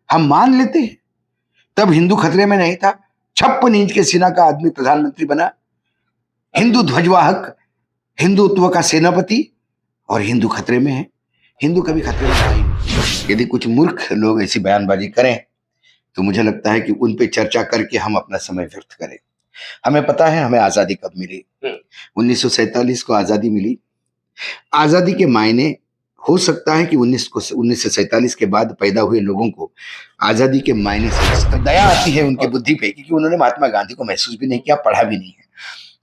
हम मान लेते हैं। तब हिंदू खतरे में नहीं था, 56 इंच के सीना का आदमी प्रधानमंत्री बना, हिंदू ध्वजवाहक, हिंदुत्व का सेनापति, और हिंदू खतरे में है। हिंदू कभी खतरे में नहीं। यदि कुछ मूर्ख लोग ऐसी बयानबाजी करें तो मुझे लगता है कि उन पे चर्चा करके हम अपना समय व्यर्थ करें। हमें पता है हमें आजादी कब मिली। 1947 को आजादी मिली। आजादी के मायने हो सकता है कि 1947 के बाद पैदा हुए लोगों को आजादी के मायने से दया आती है उनकी बुद्धि पे, क्योंकि उन्होंने महात्मा गांधी को महसूस भी नहीं किया, पढ़ा भी नहीं है।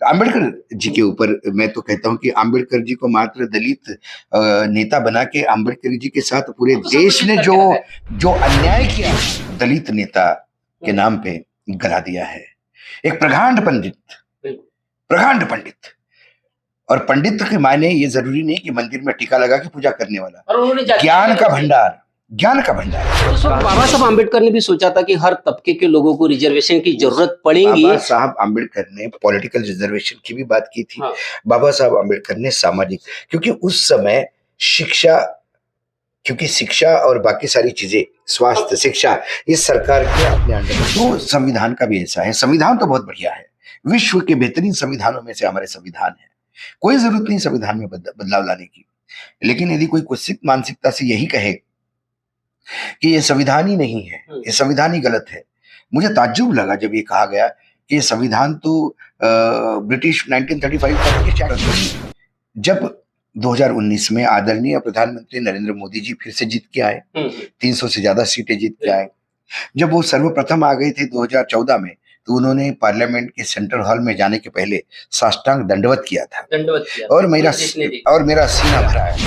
आम्बेडकर जी के ऊपर मैं तो कहता हूं कि आम्बेडकर जी को मात्र दलित नेता बना के आम्बेडकर जी के साथ पूरे देश ने जो अन्याय किया दलित नेता के नाम पे गला दिया है। एक प्रगांड पंडित, और पंडित के मायने ये जरूरी नहीं कि मंदिर में टीका लगा के पूजा करने वाला, ज्ञान का भंडार। उस वक्त बाबा साहब आम्बेडकर ने भी सोचा था कि हर तबके के लोगों को रिजर्वेशन की जरूरत पड़ेगी। बाबा साहब आम्बेडकर ने पॉलिटिकल रिजर्वेशन की भी बात की थी। हाँ। बाबा साहब आम्बेडकर ने सामाजिक, क्योंकि उस समय शिक्षा और बाकी सारी चीजें, स्वास्थ्य, शिक्षा, इस सरकार के अपने अंडर। तो संविधान का भी ऐसा है। संविधान तो बहुत बढ़िया है, विश्व के बेहतरीन संविधानों में से हमारे संविधान है। कोई जरूरत नहीं संविधान में बदलाव लाने की। लेकिन यदि कोई कुत्सित मानसिकता से यही कहे कि ये संविधान ही नहीं है, ये संविधान ही गलत है, मुझे ताज्जुब लगा जब ये कहा गया कि ये संविधान तो ब्रिटिश 1935 का। जब 2019 में आदरणीय प्रधानमंत्री नरेंद्र मोदी जी फिर से जीत के आए, 300 से ज्यादा सीटें जीत के आए। जब वो सर्वप्रथम आ गए थे 2014 में, तो उन्होंने पार्लियामेंट के सेंट्रल हॉल में जाने के पहले साष्टांग दंडवत किया था। और मेरा सीना भरा है।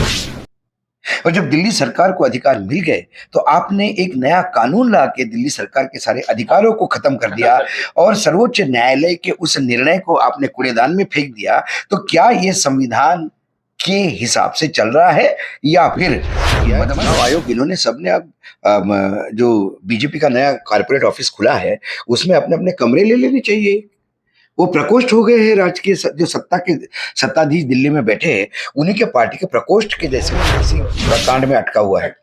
और जब दिल्ली सरकार को अधिकार मिल गए तो आपने एक नया कानून ला के दिल्ली सरकार के सारे अधिकारों को खत्म कर दिया और सर्वोच्च न्यायालय के उस निर्णय को आपने कूड़ेदान में फेंक दिया। तो क्या ये संविधान के हिसाब से चल रहा है या फिर चुनाव आयोग, इन्होंने सबने अब जो बीजेपी का नया कॉर्पोरेट ऑफिस खुला है उसमें अपने अपने कमरे ले लेने चाहिए। वो प्रकोष्ठ हो गए हैं राजकीय, जो सत्ताधीश दिल्ली में बैठे हैं उन्हीं के पार्टी के प्रकोष्ठ के जैसे कांड में अटका हुआ है।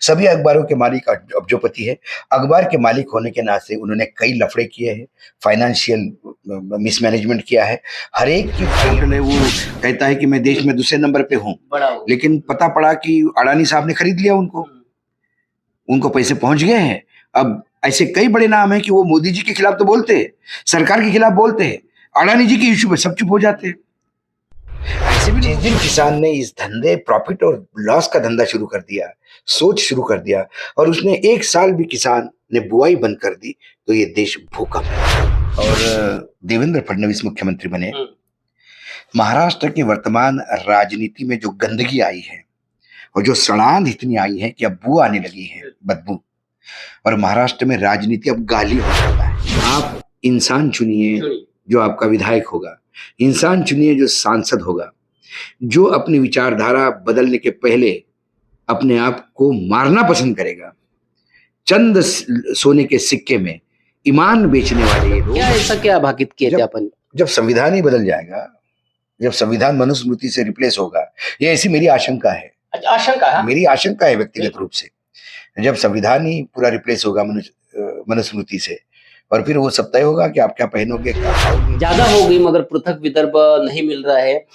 सभी अखबारों के मालिक अब्जोपति है। अखबार के मालिक होने के नाते उन्होंने कई लफड़े किए हैं, फाइनेंशियल मिसमैनेजमेंट किया है। हर एक की फाइल है, वो कहता है कि मैं देश में दूसरे नंबर पे हूँ, लेकिन पता पड़ा कि अडानी साहब ने खरीद लिया उनको पैसे पहुंच गए हैं। अब ऐसे कई बड़े नाम हैं कि वो मोदी जी के खिलाफ तो बोलते हैं, सरकार के खिलाफ बोलते हैं, अडानी जी के इश्यू पे सब चुप हो जाते हैं। ऐसे भी जिस दिन किसान ने इस धंधे, प्रॉफिट और लॉस का धंधा शुरू कर दिया, सोच शुरू कर दिया, और उसने एक साल भी किसान ने बुआई बंद कर दी, तो ये देश भूखा है। और देवेंद्र फडणवीस मुख्यमंत्री बने। महाराष्ट्र की वर्तमान राजनीति में जो गंदगी आई है और जो सड़ांध इतनी आई है कि अब बू आने लगी है, बदबू। और महाराष्ट्र में राजनीति अब गाली हो जाता है। आप इंसान चुनिए जो आपका विधायक होगा, इंसान चुनिए जो सांसद होगा, जो अपनी विचारधारा बदलने के पहले अपने आप को मारना पसंद करेगा। चंद सोने के सिक्के में ईमान बेचने वाले ये लोग। क्या ऐसा क्या भाकित किया थे अपन? जब संविधान ही बदल जाएगा, जब संविधान मनुस्मृति से रिप्लेस होगा, ये ऐसी मेरी आशंका है। मेरी आशंका है व्यक्तिगत रूप से। जब संविधान ही पूरा रिप्लेस होगा मनुस्मृति से, और फिर वो सब तय होगा कि आप क्या पहनोगे, क्या खाओगे। ज्यादा हो गई मगर पृथक विदर्भ नहीं मिल रहा है।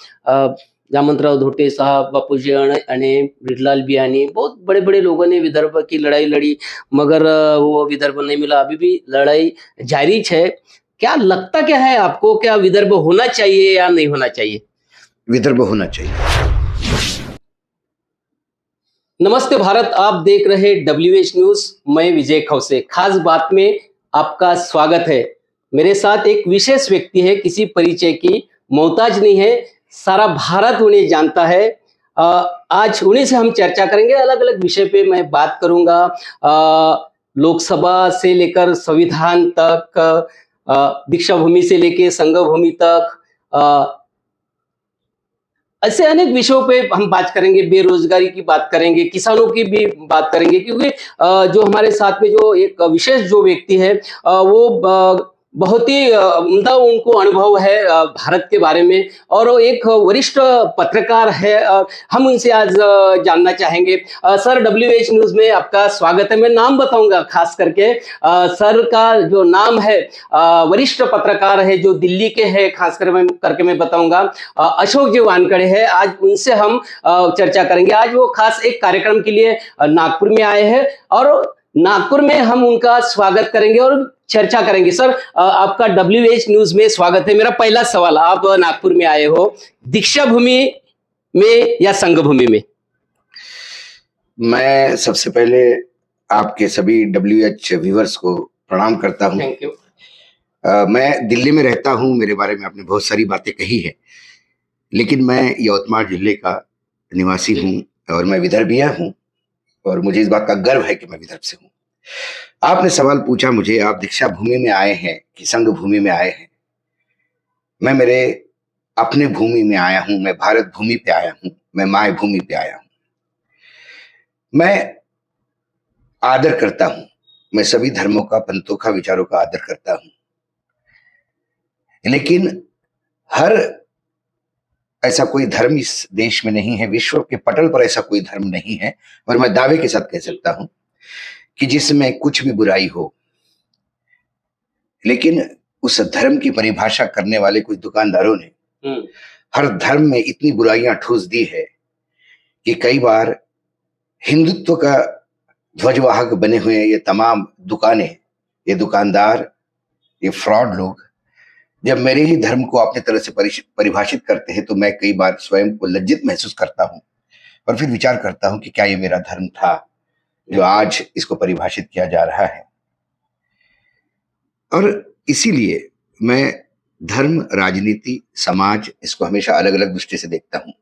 जामंतराव धोटे साहब, बापूजी अणे, ब्रिजलाल बियानी, बहुत बड़े बड़े लोगों ने विदर्भ की लड़ाई लड़ी, मगर वो विदर्भ नहीं मिला। अभी भी लड़ाई जारी है। क्या लगता क्या है आपको, क्या विदर्भ होना चाहिए या नहीं होना चाहिए? विदर्भ होना चाहिए। नमस्ते भारत, आप देख रहे WH न्यूज। मैं विजय खौसे। खास बात में आपका स्वागत है। मेरे साथ एक विशेष व्यक्ति है, किसी परिचय की मोहताज नहीं है, सारा भारत उन्हें जानता है। आज उन्हीं से हम चर्चा करेंगे। अलग अलग विषय पे मैं बात करूंगा, लोकसभा से लेकर संविधान तक, दीक्षा भूमि से लेकर संघ भूमि तक, ऐसे अनेक विषयों पे हम बात करेंगे। बेरोजगारी की बात करेंगे, किसानों की भी बात करेंगे, क्योंकि जो हमारे साथ में जो एक विशेष जो व्यक्ति है वो बहुत ही उम्दा उनको अनुभव है भारत के बारे में, और वो एक वरिष्ठ पत्रकार है। हम उनसे आज जानना चाहेंगे। सर, WH न्यूज़ में आपका स्वागत है। मैं नाम बताऊंगा खास करके। सर का जो नाम है, वरिष्ठ पत्रकार है जो दिल्ली के हैं, खास करके मैं बताऊंगा अशोक जी वानखड़े हैं। आज उनसे हम चर्चा करेंगे। आज वो खास एक कार्यक्रम के लिए नागपुर में आए हैं, और नागपुर में हम उनका स्वागत करेंगे और चर्चा करेंगे। सर, आपका WH न्यूज़ में स्वागत है। मेरा पहला सवाल, आप नागपुर में आए हो, दीक्षा भूमि में या संघ भूमि में? मैं सबसे पहले आपके सभी WH व्यूअर्स को प्रणाम करता हूं। Thank you. मैं दिल्ली में रहता हूं, मेरे बारे में आपने बहुत सारी बातें कही है, लेकिन मैं यवतमाल जिले का निवासी हूं और मैं विदर्भीय हूं, और मुझे इस बात का गर्व है कि मैं विदर्भ से हूं। आपने सवाल पूछा मुझे, आप दीक्षा भूमि में आए हैं कि संघ भूमि में आए हैं। मैं मेरे अपने भूमि में आया हूं, मैं भारत भूमि पे आया हूं, मैं माय भूमि पे आया हूं। मैं आदर करता हूं, मैं सभी धर्मों का, पंथों का, विचारों का आदर करता हूं, लेकिन हर ऐसा कोई धर्म इस देश में नहीं है, विश्व के पटल पर ऐसा कोई धर्म नहीं है, और मैं दावे के साथ कह सकता हूं कि जिसमें कुछ भी बुराई हो। लेकिन उस धर्म की परिभाषा करने वाले कुछ दुकानदारों ने हर धर्म में इतनी बुराइयां ठूस दी है कि कई बार हिंदुत्व का ध्वजवाहक बने हुए ये तमाम दुकानें, ये दुकानदार, ये फ्रॉड लोग जब मेरे ही धर्म को अपने तरह से परिभाषित करते हैं, तो मैं कई बार स्वयं को लज्जित महसूस करता हूं, और फिर विचार करता हूं कि क्या ये मेरा धर्म था जो आज इसको परिभाषित किया जा रहा है। और इसीलिए मैं धर्म, राजनीति, समाज, इसको हमेशा अलग अलग दृष्टि से देखता हूं।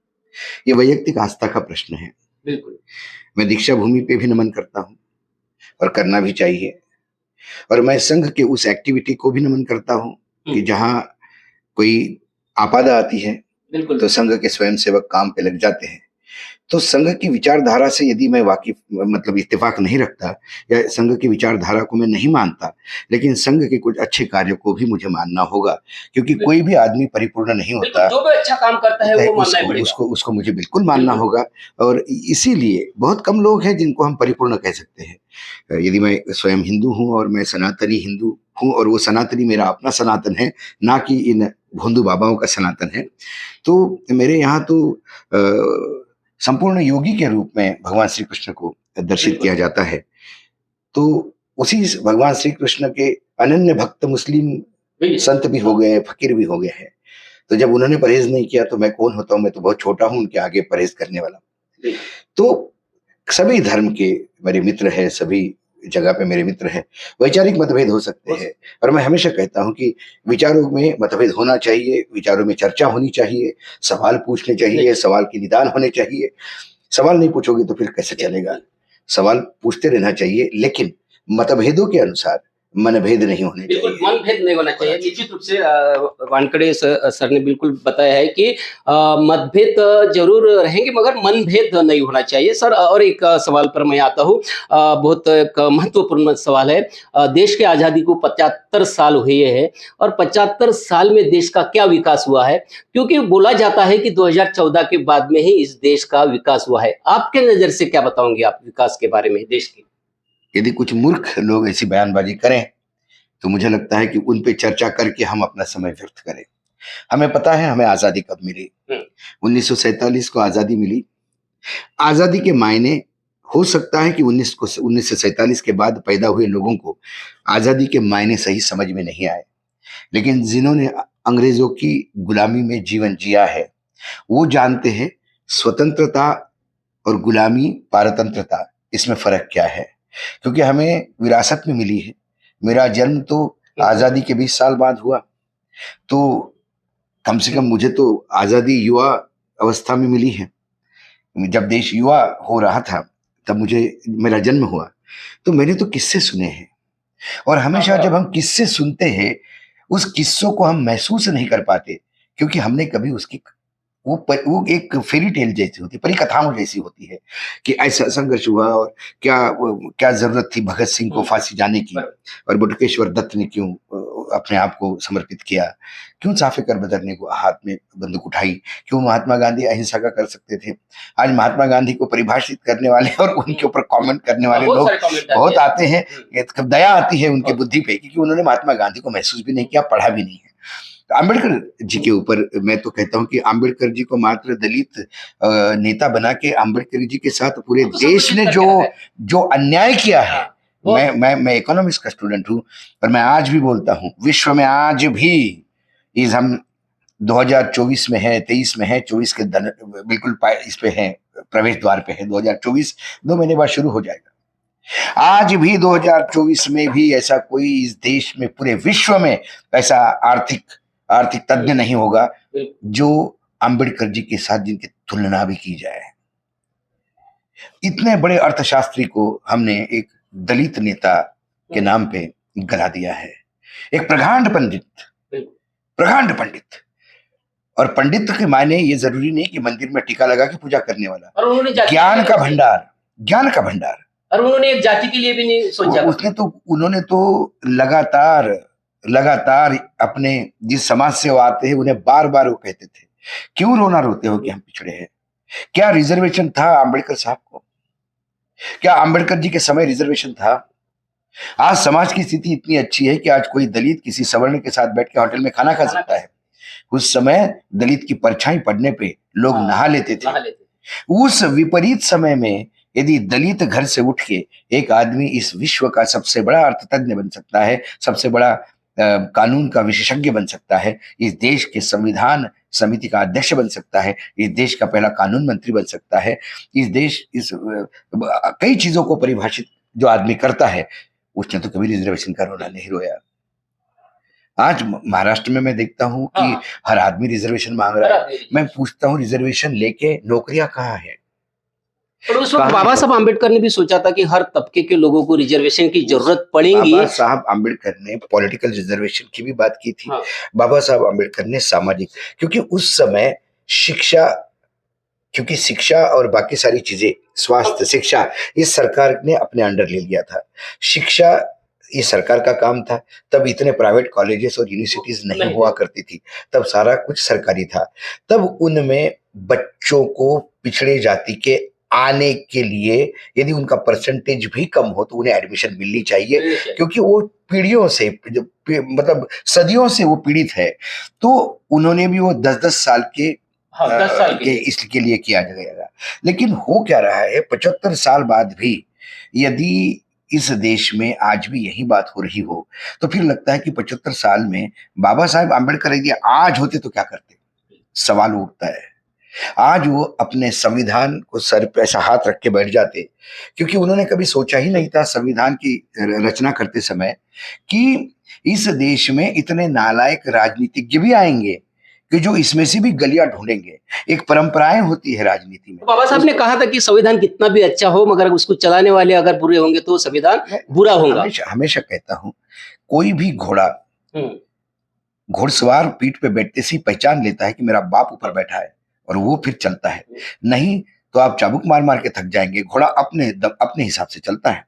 ये वैयक्तिक आस्था का प्रश्न है। बिल्कुल। मैं दीक्षा भूमि पे भी नमन करता हूं, और करना भी चाहिए, और मैं संघ के उस एक्टिविटी को भी नमन करता हूं कि जहां कोई आपदा आती है बिल्कुल। तो संघ के स्वयंसेवक काम पे लग जाते हैं। तो संघ की विचारधारा से यदि मैं वाकिफ, मतलब इत्तेफाक नहीं रखता, या संघ की विचारधारा को मैं नहीं मानता, लेकिन संघ के कुछ अच्छे कार्यों को भी मुझे मानना होगा, क्योंकि कोई भी आदमी परिपूर्ण नहीं होता। जो भी अच्छा काम करता है वो मानना ही पड़ेगा। उसको मुझे बिल्कुल मानना होगा, और इसीलिए बहुत कम लोग हैं जिनको हम परिपूर्ण कह सकते हैं। यदि मैं स्वयं हिंदू हूं और मैं सनातनी हिंदू हूं, और वो सनातनी मेरा अपना सनातन है, ना कि इन भोंदू बाबाओं का सनातन है, तो मेरे यहाँ तो संपूर्ण योगी के रूप में भगवान श्री कृष्ण को दर्शित किया जाता है। तो उसी भगवान श्री कृष्ण के अनन्य भक्त मुस्लिम संत भी हो गए, फकीर भी हो गए हैं। तो जब उन्होंने परहेज नहीं किया तो मैं कौन होता हूं? मैं तो बहुत छोटा हूं उनके आगे परहेज करने वाला। तो सभी धर्म के मेरे मित्र हैं, सभी जगह पे मेरे मित्र हैं। वैचारिक मतभेद हो सकते हैं, और मैं हमेशा कहता हूं कि विचारों में मतभेद होना चाहिए, विचारों में चर्चा होनी चाहिए, सवाल पूछने चाहिए, सवाल के निदान होने चाहिए। सवाल नहीं पूछोगे तो फिर कैसे चलेगा? सवाल पूछते रहना चाहिए, लेकिन मतभेदों के अनुसार मनभेद नहीं होने चाहिए। बिल्कुल, मनभेद नहीं होना चाहिए। निश्चित रूप से वानखड़े सर ने बिल्कुल बताया है कि मतभेद जरूर रहेंगे, मगर मनभेद नहीं होना चाहिए। सर, और एक सवाल पर मैं आता हूँ। बहुत एक महत्वपूर्ण सवाल है। देश की आज़ादी को 75 साल हुए हैं, और 75 साल में देश का क्या विकास हुआ है? क्योंकि बोला जाता है कि 2014 के बाद में ही इस देश का विकास हुआ है। आपके नज़र से क्या बताओगे आप विकास के बारे में देश की? यदि कुछ मूर्ख लोग ऐसी बयानबाजी करें तो मुझे लगता है कि उन पे चर्चा करके हम अपना समय व्यर्थ करें। हमें पता है हमें आजादी कब मिली। 1947 को आजादी मिली। आजादी के मायने, हो सकता है कि 1947 के बाद पैदा हुए लोगों को आजादी के मायने सही समझ में नहीं आए, लेकिन जिन्होंने अंग्रेजों की गुलामी में जीवन जिया है वो जानते हैं स्वतंत्रता और गुलामी, पारतंत्रता, इसमें फर्क क्या है। क्योंकि हमें विरासत में मिली है। मेरा जन्म तो आजादी के 20 साल बाद हुआ, तो कम से कम मुझे तो आजादी युवा अवस्था में मिली है। जब देश युवा हो रहा था तब मुझे मेरा जन्म हुआ। तो मैंने तो किस्से सुने हैं, और हमेशा जब हम किस्से सुनते हैं उस किस्सों को हम महसूस नहीं कर पाते, क्योंकि हमने कभी उसकी वो एक फेरी टेल जैसी होती है, परिकथाओं जैसी होती है कि ऐसा संघर्ष हुआ, और क्या जरूरत थी भगत सिंह को फांसी जाने की, और बटुकेश्वर दत्त ने क्यों अपने आप को समर्पित किया, क्यों साफे कर बदरने को हाथ में बंदूक उठाई, क्यों महात्मा गांधी अहिंसा का कर सकते थे। आज महात्मा गांधी को परिभाषित करने वाले और उनके ऊपर कमेंट करने वाले लोग बहुत आते हैं। दया आती है उनकी बुद्धि पे, क्योंकि उन्होंने महात्मा गांधी को महसूस भी नहीं किया, पढ़ा भी नहीं है। अम्बेडकर जी के ऊपर मैं तो कहता हूं कि अम्बेडकर जी को मात्र दलित नेता बना के अम्बेडकर जी के साथ पूरे देश ने जो अन्याय किया है। मैं इकोनॉमिक्स का स्टूडेंट हूं, पर मैं आज भी बोलता हूं, विश्व में आज भी इस हम 2024 में है, 23 में है, 24 के बिल्कुल इस पे है, प्रवेश द्वार पे है। 2024 2 महीने बाद शुरू हो जाएगा। आज भी 2024 में भी ऐसा कोई इस देश में, पूरे विश्व में ऐसा आर्थिक तज्ञ नहीं होगा जो अंबेडकर जी के साथ जिनकी तुलना भी की जाए। इतने बड़े अर्थशास्त्री को हमने एक दलित नेता के नाम पे गला दिया है। एक प्रकांड पंडित, और पंडित के मायने ये जरूरी नहीं कि मंदिर में टीका लगा के पूजा करने वाला, और उन्होंने ज्ञान का भंडार। और उन्होंने एक जाति के लिए भी नहीं सोचा। उन्होंने तो लगातार अपने जिस समाज से वो आते हैं उन्हें बार बार वो कहते थे, क्यों रोना रोते हो कि हम पिछड़े हैं। क्या रिजर्वेशन था अंबेडकर साहब को? क्या अंबेडकर जी के समय रिजर्वेशन था? आज समाज की स्थिति इतनी अच्छी है कि आज कोई दलित किसी सवर्ण के साथ बैठ के होटल में खाना खा सकता है। उस समय दलित की परछाई पड़ने पे लोग नहा लेते थे। उस विपरीत समय में यदि दलित घर से उठ के एक आदमी इस विश्व का सबसे बड़ा अर्थतज्ञ बन सकता है, सबसे बड़ा कानून का विशेषज्ञ बन सकता है, इस देश के संविधान समिति का अध्यक्ष बन सकता है, इस देश का पहला कानून मंत्री बन सकता है, कई चीजों को परिभाषित जो आदमी करता है, उसने तो कभी रिजर्वेशन का रोना नहीं रोया। आज महाराष्ट्र में मैं देखता हूं कि हर आदमी रिजर्वेशन मांग रहा है। मैं पूछता हूं, रिजर्वेशन लेके नौकरियां कहाँ है? और उस वक्त बाबा साहब आम्बेडकर ने भी सोचा था कि हर तबके के लोगों को रिजर्वेशन की जरूरत पड़ेगी। बाबा साहब आम्बेडकर ने पॉलिटिकल रिजर्वेशन की भी बात की थी। बाबा साहब आम्बेडकर ने सामाजिक, क्योंकि उस समय शिक्षा और बाकी सारी चीजें, स्वास्थ्य, शिक्षा, इस सरकार ने अपने अंडर ले लिया था। शिक्षा ये सरकार का काम था। तब इतने प्राइवेट कॉलेजेस और यूनिवर्सिटीज नहीं हुआ करती थी, तब सारा कुछ सरकारी था। तब उनमें बच्चों को पिछड़े जाति के आने के लिए यदि उनका परसेंटेज भी कम हो तो उन्हें एडमिशन मिलनी चाहिए, क्योंकि वो पीढ़ियों से, मतलब सदियों से वो पीड़ित है। तो उन्होंने भी वो 10-10 साल के 10 साल के इसके लिए किया जाएगा। लेकिन हो क्या रहा है, 75 साल बाद भी यदि इस देश में आज भी यही बात हो रही हो तो फिर लगता है कि 75 साल में बाबा साहेब आम्बेडकर यदि आज होते तो क्या करते? सवाल उठता है। आज वो अपने संविधान को सर पे ऐसा हाथ रख के बैठ जाते, क्योंकि उन्होंने कभी सोचा ही नहीं था संविधान की रचना करते समय कि इस देश में इतने नालायक राजनीतिज्ञ भी आएंगे कि जो इसमें से भी गलियां ढूंढेंगे। एक परंपराएं होती है राजनीति में। बाबा साहब ने कहा था कि संविधान कितना भी अच्छा हो, मगर उसको चलाने वाले अगर बुरे होंगे तो संविधान बुरा होगा। हमेशा कहता हूं, कोई भी घोड़सवार पीठ पे बैठते से पहचान लेता है कि मेरा बाप ऊपर बैठा है, और वो फिर चलता है। नहीं तो आप चाबुक मार मार के थक जाएंगे। घोड़ा अपने हिसाब से चलता है।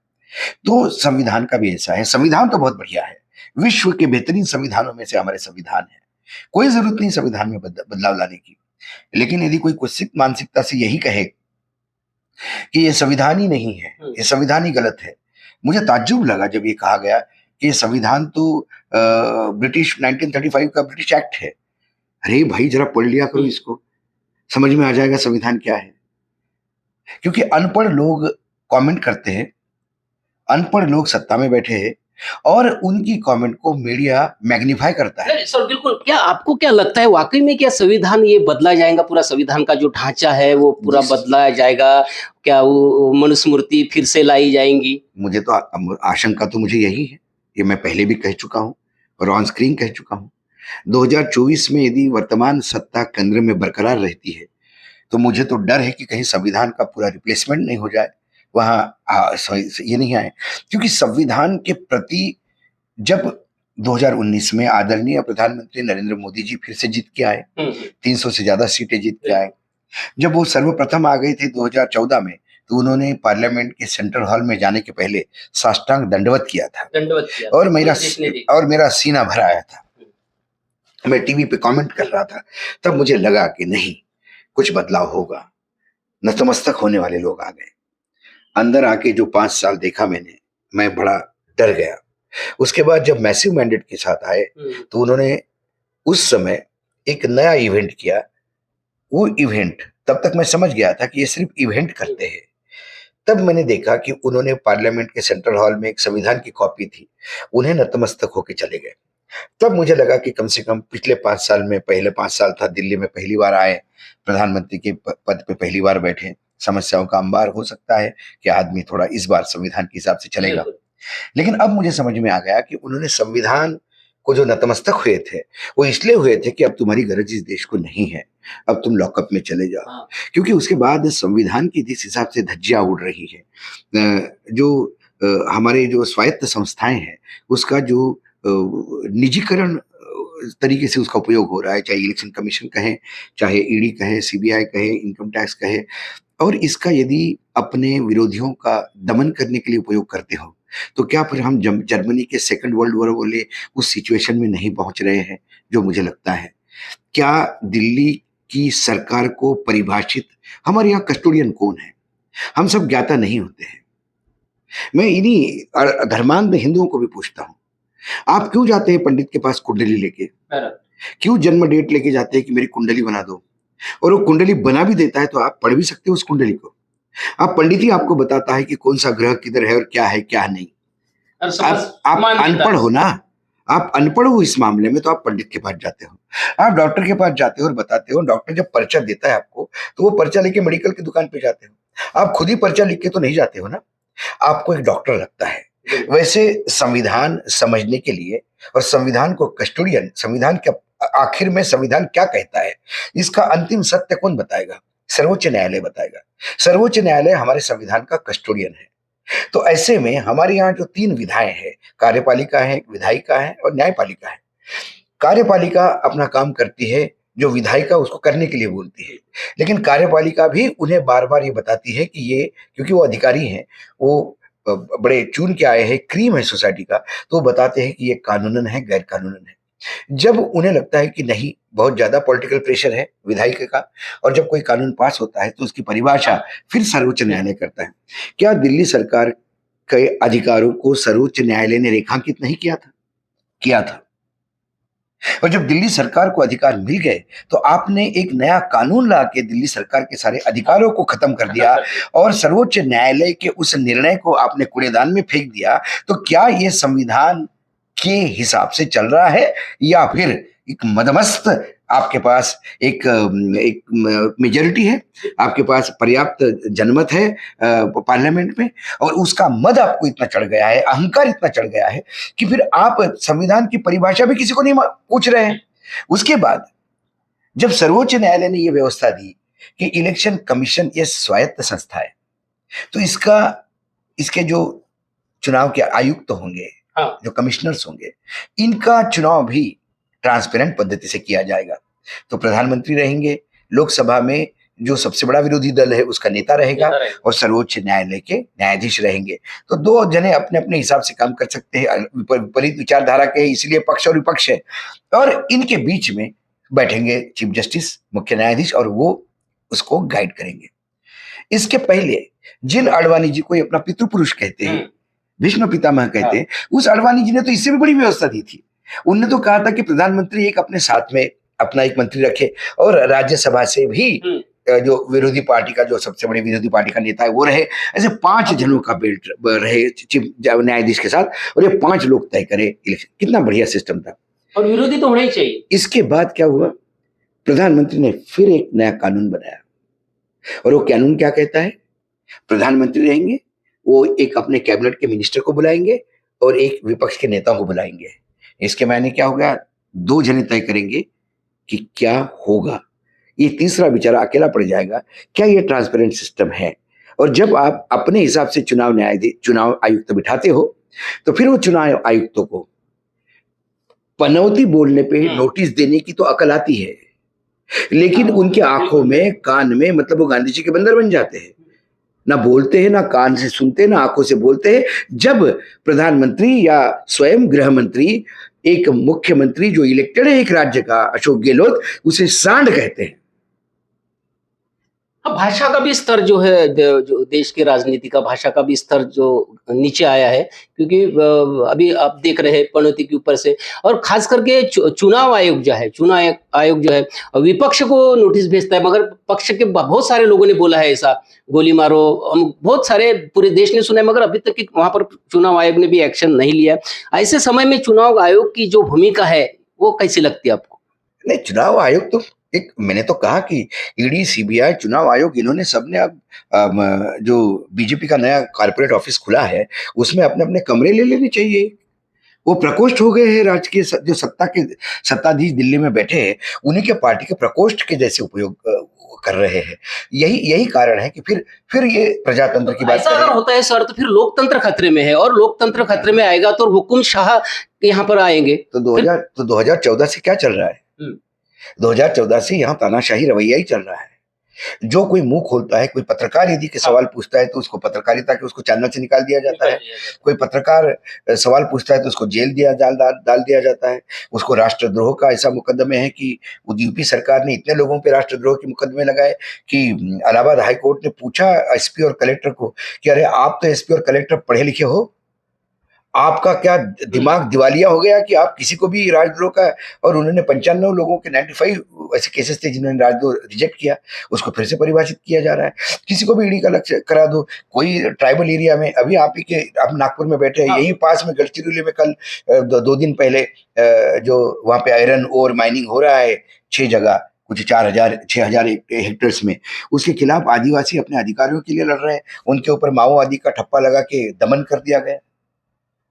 तो संविधान का भी ऐसा है। संविधान तो बहुत बढ़िया है, विश्व के बेहतरीन संविधानों में से हमारे संविधान है। कोई जरूरत नहीं संविधान में बदलाव लाने की। लेकिन यदि कोई कुत्सित मानसिकता से यही कहे कि ये संविधान ही नहीं है, ये संविधान ही गलत है, मुझे ताज्जुब लगा जब ये कहा गया कि संविधान तो ब्रिटिश 1935 का ब्रिटिश एक्ट है। अरे भाई, जरा पढ़ लिया करो इसको, समझ में आ जाएगा संविधान क्या है। क्योंकि अनपढ़ लोग कमेंट करते हैं, अनपढ़ लोग सत्ता में बैठे हैं और उनकी कमेंट को मीडिया मैग्नीफाई करता है। सर बिल्कुल। क्या आपको क्या लगता है, वाकई में क्या संविधान ये बदला जाएगा? पूरा संविधान का जो ढांचा है वो पूरा बदला जाएगा? क्या वो मनुस्मृति फिर से लाई जाएंगी? मुझे तो आशंका तो मुझे यही है, ये मैं पहले भी कह चुका हूं और ऑन स्क्रीन कह चुका हूं। 2024 में यदि वर्तमान सत्ता केंद्र में बरकरार रहती है तो मुझे तो डर है कि कहीं संविधान का पूरा रिप्लेसमेंट नहीं हो जाए, वहां ये नहीं आए। क्योंकि संविधान के प्रति जब 2019 में आदरणीय प्रधानमंत्री नरेंद्र मोदी जी फिर से जीत के आए, 300 से ज्यादा सीटें जीत के आए, जब वो सर्वप्रथम आ गए थे 2014 में तो उन्होंने पार्लियामेंट के सेंट्रल हॉल में जाने के पहले साष्टांग दंडवत किया था दंडवत किया और मेरा सीना भर आया था। मैं टीवी पे कमेंट कर रहा था, तब मुझे लगा कि नहीं, कुछ बदलाव होगा। नतमस्तक होने वाले लोग आ गए। अंदर आके जो 5 साल देखा मैंने, मैं बड़ा डर गया। उसके बाद जब मैसिव मैंडेट के साथ आए तो उन्होंने उस समय एक नया इवेंट किया। वो इवेंट, तब तक मैं समझ गया था कि ये सिर्फ इवेंट करते हैं। तब मैंने देखा कि उन्होंने पार्लियामेंट के सेंट्रल हॉल में एक संविधान की कॉपी थी, उन्हें नतमस्तक होके चले गए। तब मुझे लगा कि कम से कम पिछले 5 साल में, पहले 5 साल था, दिल्ली में पहली बार आए, प्रधानमंत्री के पद पे पहली बार बैठे, समस्याओं का अंबार, हो सकता है कि आदमी थोड़ा इस बार संविधान के हिसाब से चलेगा। लेकिन अब मुझे समझ में आ गया कि उन्होंने संविधान को जो नतमस्तक हुए थे, वो इसलिए हुए थे कि अब तुम्हारी गरज इस देश को नहीं है, अब तुम लॉकअप में चले जाओ। क्योंकि उसके बाद संविधान की जिस हिसाब से धज्जियां उड़ रही है, जो हमारे जो स्वायत्त संस्थाएं हैं, उसका जो निजीकरण तरीके से उसका उपयोग हो रहा है, चाहे इलेक्शन कमीशन कहें, चाहे ईडी कहे, सीबीआई कहे, इनकम टैक्स कहे, और इसका यदि अपने विरोधियों का दमन करने के लिए उपयोग करते हो, तो क्या फिर हम जर्मनी के सेकंड वर्ल्ड वॉर वाले उस सिचुएशन में नहीं पहुंच रहे हैं जो मुझे लगता है? क्या दिल्ली की सरकार को परिभाषित, हमारे यहाँ कस्टोडियन कौन है? हम सब ज्ञाता नहीं होते हैं। मैं इन्हीं धर्मांध हिंदुओं को भी पूछता हूँ, आप क्यों जाते हैं पंडित के पास कुंडली लेके? क्यों जन्म डेट लेके जाते हैं कि मेरी कुंडली बना दो? और वो कुंडली बना भी देता है तो आप पढ़ भी सकते हो उस कुंडली को। आप पंडित ही आपको बताता है कि कौन सा ग्रह किधर है और क्या नहीं। आप अनपढ़ हो ना, आप अनपढ़ हो इस मामले में, तो आप पंडित के पास जाते हो, आप डॉक्टर के पास जाते हो और बताते हो। डॉक्टर जब पर्चा देता है आपको, तो वो पर्चा लेके मेडिकल की दुकान पे जाते हो। आप खुद ही पर्चा लिख के तो नहीं जाते हो ना, आपको एक डॉक्टर लगता है। वैसे संविधान समझने के लिए और संविधान को कस्टोडियन, संविधान के आखिर में संविधान क्या कहता है, इसका अंतिम सत्य कौन बताएगा? सर्वोच्च न्यायालय बताएगा। सर्वोच्च न्यायालय हमारे संविधान का कस्टोडियन है। तो ऐसे में हमारे यहाँ जो 3 विधाएं हैं, कार्यपालिका है, विधायिका है और न्यायपालिका है। कार्यपालिका अपना काम करती है जो विधायिका उसको करने के लिए बोलती है, लेकिन कार्यपालिका भी उन्हें बार बार ये बताती है कि ये, क्योंकि वो अधिकारी हैं, वो बड़े चुन के आए हैं, क्रीम है सोसाइटी का, तो वो बताते हैं कि ये कानूनन है, गैर कानूनन है। जब उन्हें लगता है कि नहीं, बहुत ज्यादा पॉलिटिकल प्रेशर है विधायिका का, और जब कोई कानून पास होता है तो उसकी परिभाषा फिर सर्वोच्च न्यायालय करता है। क्या दिल्ली सरकार के अधिकारों को सर्वोच्च न्यायालय ने रेखांकित नहीं किया था? किया था। और जब दिल्ली सरकार को अधिकार मिल गए तो आपने एक नया कानून ला के दिल्ली सरकार के सारे अधिकारों को खत्म कर दिया और सर्वोच्च न्यायालय के उस निर्णय को आपने कूड़ेदान में फेंक दिया। तो क्या ये संविधान के हिसाब से चल रहा है, या फिर एक मदमस्त आपके पास एक मेजॉरिटी है, आपके पास पर्याप्त जनमत है पार्लियामेंट में, और उसका मद आपको इतना चढ़ गया है, अहंकार इतना चढ़ गया है कि फिर आप संविधान की परिभाषा भी किसी को नहीं पूछ रहे हैं। उसके बाद जब सर्वोच्च न्यायालय ने यह व्यवस्था दी कि इलेक्शन कमीशन ये स्वायत्त संस्था है, तो इसके जो चुनाव के आयुक्त होंगे, जो कमिश्नर्स होंगे, इनका चुनाव भी ट्रांसपेरेंट पद्धति से किया जाएगा। तो प्रधानमंत्री रहेंगे, लोकसभा में जो सबसे बड़ा विरोधी दल है उसका नेता रहेगा, और सर्वोच्च न्यायालय के न्यायाधीश रहेंगे। तो 2 जने अपने अपने हिसाब से काम कर सकते हैं, विपरीत विचारधारा के, इसलिए पक्ष और विपक्ष है, और इनके बीच में बैठेंगे चीफ जस्टिस, मुख्य न्यायाधीश, और वो उसको गाइड करेंगे। इसके पहले जिन आडवाणी जी को अपना पितृपुरुष कहते हैं, भीष्म पितामह कहते हैं, उस आडवाणी जी ने तो इससे भी बड़ी व्यवस्था दी थी। उनने तो कहा था कि प्रधानमंत्री एक अपने साथ में अपना एक मंत्री रखे, और राज्यसभा से भी जो विरोधी पार्टी का, जो सबसे बड़ी विरोधी पार्टी का नेता है वो रहे। ऐसे 5 जनों का बेल्ट रहे चीफ न्यायाधीश के साथ, और ये 5 लोग तय करे इलेक्शन। कितना बढ़िया सिस्टम था, और विरोधी तो होना ही चाहिए। इसके बाद क्या हुआ, प्रधानमंत्री ने फिर एक नया कानून बनाया, और वो कानून क्या कहता है, प्रधानमंत्री रहेंगे, वो एक अपने कैबिनेट के मिनिस्टर को बुलाएंगे और एक विपक्ष के नेताओं को बुलाएंगे। इसके मायने क्या होगा, 2 जने तय करेंगे कि क्या होगा। ये तीसरा बेचारा अकेला पड़ जाएगा। क्या ये ट्रांसपेरेंट सिस्टम है? और जब आप अपने हिसाब से चुनाव आयुक्त बिठाते हो, तो फिर वो चुनाव आयुक्तों को पनौती बोलने पे नोटिस देने की तो अकल आती है, लेकिन उनके आंखों में, कान में, मतलब वो गांधी जी के बंदर बन जाते हैं। ना बोलते हैं, ना कान से सुनते हैं, ना आंखों से बोलते हैं। जब प्रधानमंत्री या स्वयं गृह मंत्री, एक मुख्यमंत्री जो इलेक्टेड है एक राज्य का, अशोक गहलोत, उसे सांड कहते हैं। अब भाषा का भी स्तर जो है जो देश की राजनीति का भाषा का भी स्तर जो नीचे आया है, क्योंकि अभी आप देख रहे हैं पनौती के ऊपर से, और खास करके चुनाव आयोग जो है, आयोग जो है विपक्ष को नोटिस भेजता है, मगर पक्ष के बहुत सारे लोगों ने बोला है ऐसा, गोली मारो, हम बहुत सारे पूरे देश ने सुना है, मगर अभी तक वहां पर चुनाव आयोग ने भी एक्शन नहीं लिया। ऐसे समय में चुनाव आयोग की जो भूमिका है वो कैसी लगती है आपको? नहीं, चुनाव आयोग तो एक, मैंने तो कहा कि ईडी, सीबीआई, चुनाव आयोग, इन्होंने सबने अब जो बीजेपी का नया कॉर्पोरेट ऑफिस खुला है उसमें अपने अपने कमरे ले लेने चाहिए। वो प्रकोष्ठ हो गए हैं राजकीय जो सत्ताधीश दिल्ली में बैठे हैं, उन्हीं के पार्टी के प्रकोष्ठ के जैसे उपयोग कर रहे हैं। यही कारण है कि फिर ये प्रजातंत्र की बात ऐसा अगर होता है सर, तो फिर लोकतंत्र खतरे में है, और लोकतंत्र खतरे में आएगा तो हुकुम शाह यहाँ पर आएंगे। तो 2014 से क्या चल रहा है? 2014 से यहाँ तानाशाही रवैया ही चल रहा है। जो कोई मुंह खोलता है, कोई पत्रकार यदि के सवाल पूछता है तो उसको पत्रकारिता के उसको चैनल से निकाल दिया जाता है। कोई पत्रकार सवाल पूछता है तो उसको जेल डाल दिया जाता है। उसको राष्ट्रद्रोह का ऐसा मुकदमे है कि यूपी सरकार ने इतने लोगों पे राष्ट्रद्रोह के मुकदमे लगाए कि इलाहाबाद हाई कोर्ट ने पूछा एसपी और कलेक्टर को कि अरे आप तो एसपी और कलेक्टर पढ़े लिखे हो, आपका क्या दिमाग दिवालिया हो गया कि आप किसी को भी राजद्रोह का, और उन्होंने 95 लोगों के 95 ऐसे केसेस थे जिन्होंने राजद्रोह रिजेक्ट किया, उसको फिर से परिभाषित किया जा रहा है। किसी को भी ईडी का लक्ष्य करा दो। कोई ट्राइबल एरिया में, अभी आप नागपुर में बैठे हैं, यही पास में गढ़चिरौली में कल 2 दिन पहले जो वहाँ पे आयरन ओर माइनिंग हो रहा है 6 जगह, कुछ 6,000 हेक्टेयर्स में, उसके खिलाफ आदिवासी अपने अधिकारियों के लिए लड़ रहे हैं। उनके ऊपर माओवादी का ठप्पा लगा के दमन कर दिया गया।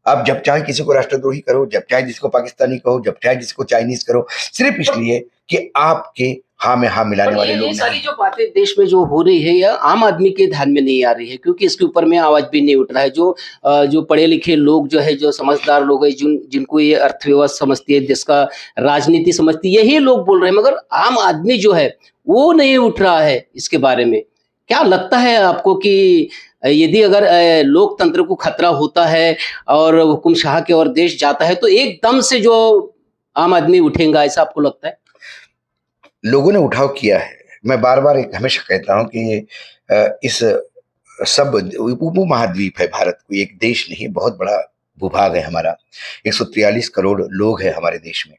आप जब चाहे किसी को राष्ट्रद्रोही करो, जब चाहे जिसको पाकिस्तानी कहो, जब चाहे जिसको चाइनीज करो, सिर्फ इसलिए कि आपके हाँ में हाँ मिलाने वाले लोग ये सारी जो बातें देश में जो हो रही है, यह आम आदमी के ध्यान में नहीं आ रही है, क्योंकि इसके ऊपर में आवाज भी नहीं उठ रहा है। जो पढ़े लिखे लोग जो है, जो समझदार लोग है, जिनको ये अर्थव्यवस्था समझती है, देश का राजनीति समझती है, यही लोग बोल रहे हैं, मगर आम आदमी जो है वो नहीं उठ रहा है इसके बारे में। क्या लगता है आपको कि यदि अगर लोकतंत्र को खतरा होता है और हुकुम शाह की ओर देश जाता है, तो एकदम से जो आम आदमी उठेगा, ऐसा आपको लगता है? लोगों ने उठाव किया है। मैं बार बार हमेशा कहता हूं कि इस सब उपमहाद्वीप है भारत, कोई एक देश नहीं, बहुत बड़ा भूभाग है हमारा। 143 करोड़ लोग हैं हमारे देश में,